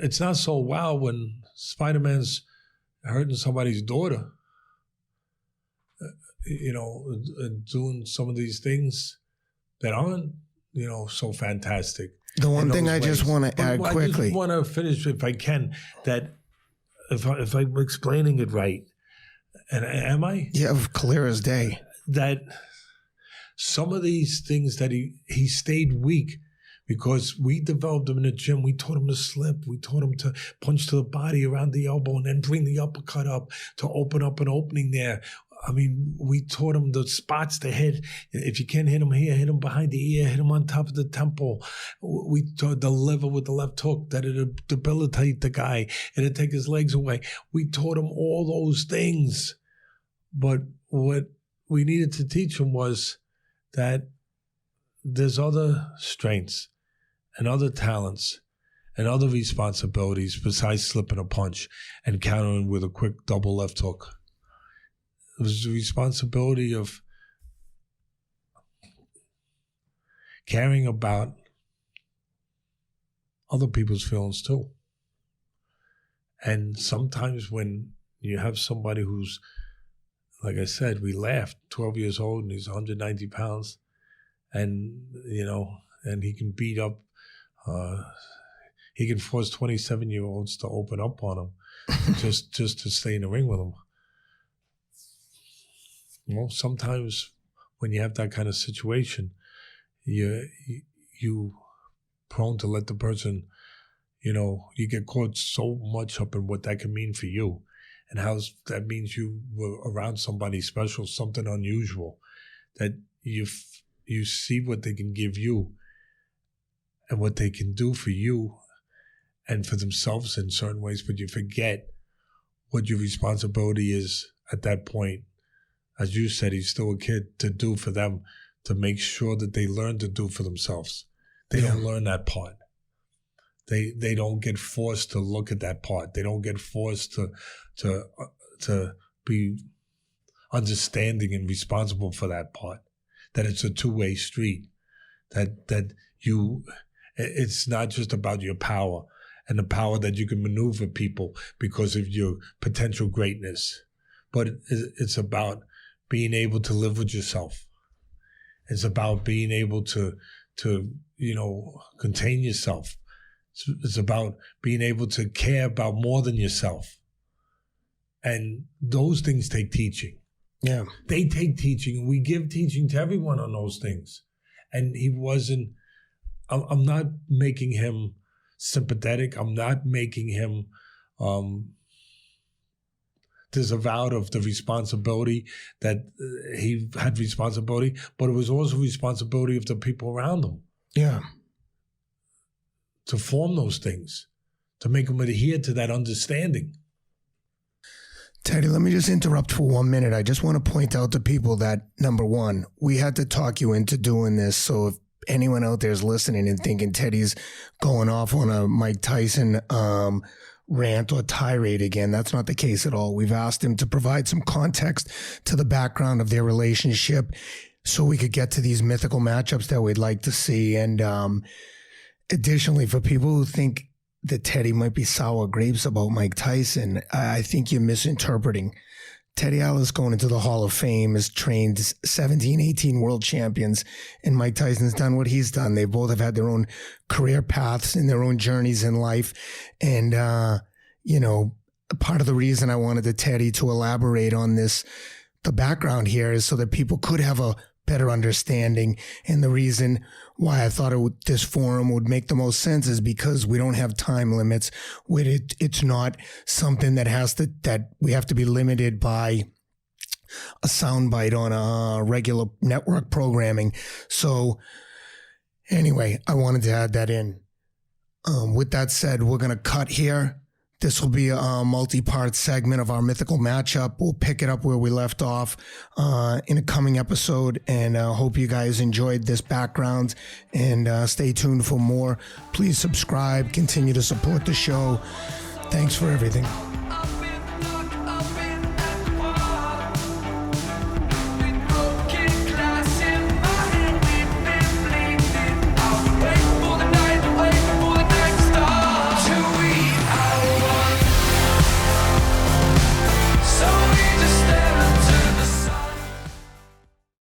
it's not so wow when Spider-Man's hurting somebody's daughter, you know, doing some of these things that aren't, you know, so fantastic. The one thing I just want to add quickly. I just want to finish, if I can, that if I'm explaining it right, and am I? Yeah, clear as day. That some of these things that he stayed weak because we developed him in the gym. We taught him to slip. We taught him to punch to the body around the elbow and then bring the uppercut up to open up an opening there. I mean, we taught him the spots to hit. If you can't hit him here, hit him behind the ear, hit him on top of the temple. We taught the liver with the left hook, that it'd debilitate the guy. It'd take his legs away. We taught him all those things. But what we needed to teach him was that there's other strengths, and other talents and other responsibilities besides slipping a punch and countering with a quick double left hook. It was the responsibility of caring about other people's feelings too. And sometimes when you have somebody who's, like I said, we laughed, 12 years old and he's 190 pounds and, and he can beat up, he can force 27-year-olds to open up on him just to stay in the ring with him. Well, sometimes when you have that kind of situation, you prone to let the person, you get caught so much up in what that can mean for you and how that means you were around somebody special, something unusual, that you see what they can give you and what they can do for you and for themselves in certain ways, but you forget what your responsibility is at that point. As you said, he's still a kid, to do for them, to make sure that they learn to do for themselves. They don't learn that part. They don't get forced to look at that part. They don't get forced to be understanding and responsible for that part. That it's a two-way street. That it's not just about your power and the power that you can maneuver people because of your potential greatness, but it's about being able to live with yourself. It's about being able to contain yourself. It's about being able to care about more than yourself. And those things take teaching. Yeah. They take teaching, and we give teaching to everyone on those things. And he wasn't, I'm not making him sympathetic. I'm not making him disavowed of the responsibility that he had responsibility, but it was also responsibility of the people around him. Yeah. To form those things, to make them adhere to that understanding. Teddy, let me just interrupt for 1 minute. I just want to point out to people that, number one, we had to talk you into doing this. So if anyone out there is listening and thinking Teddy's going off on a Mike Tyson rant or tirade again, that's not the case at all. We've asked him to provide some context to the background of their relationship so we could get to these mythical matchups that we'd like to see. And additionally, for people who think that Teddy might be sour grapes about Mike Tyson, I think you're misinterpreting. Teddy Atlas going into the Hall of Fame has trained 17, 18 world champions, and Mike Tyson's done what he's done. They both have had their own career paths and their own journeys in life. And, part of the reason I wanted the Teddy to elaborate on this, the background here, is so that people could have a better understanding. And the reason why I thought this forum would make the most sense is because we don't have time limits. It's not something that we have to be limited by a soundbite on a regular network programming. So anyway, I wanted to add that in. With that said, we're going to cut here. This will be a multi-part segment of our mythical matchup. We'll pick it up where we left off in a coming episode, and hope you guys enjoyed this background, and stay tuned for more. Please subscribe, continue to support the show. Thanks for everything.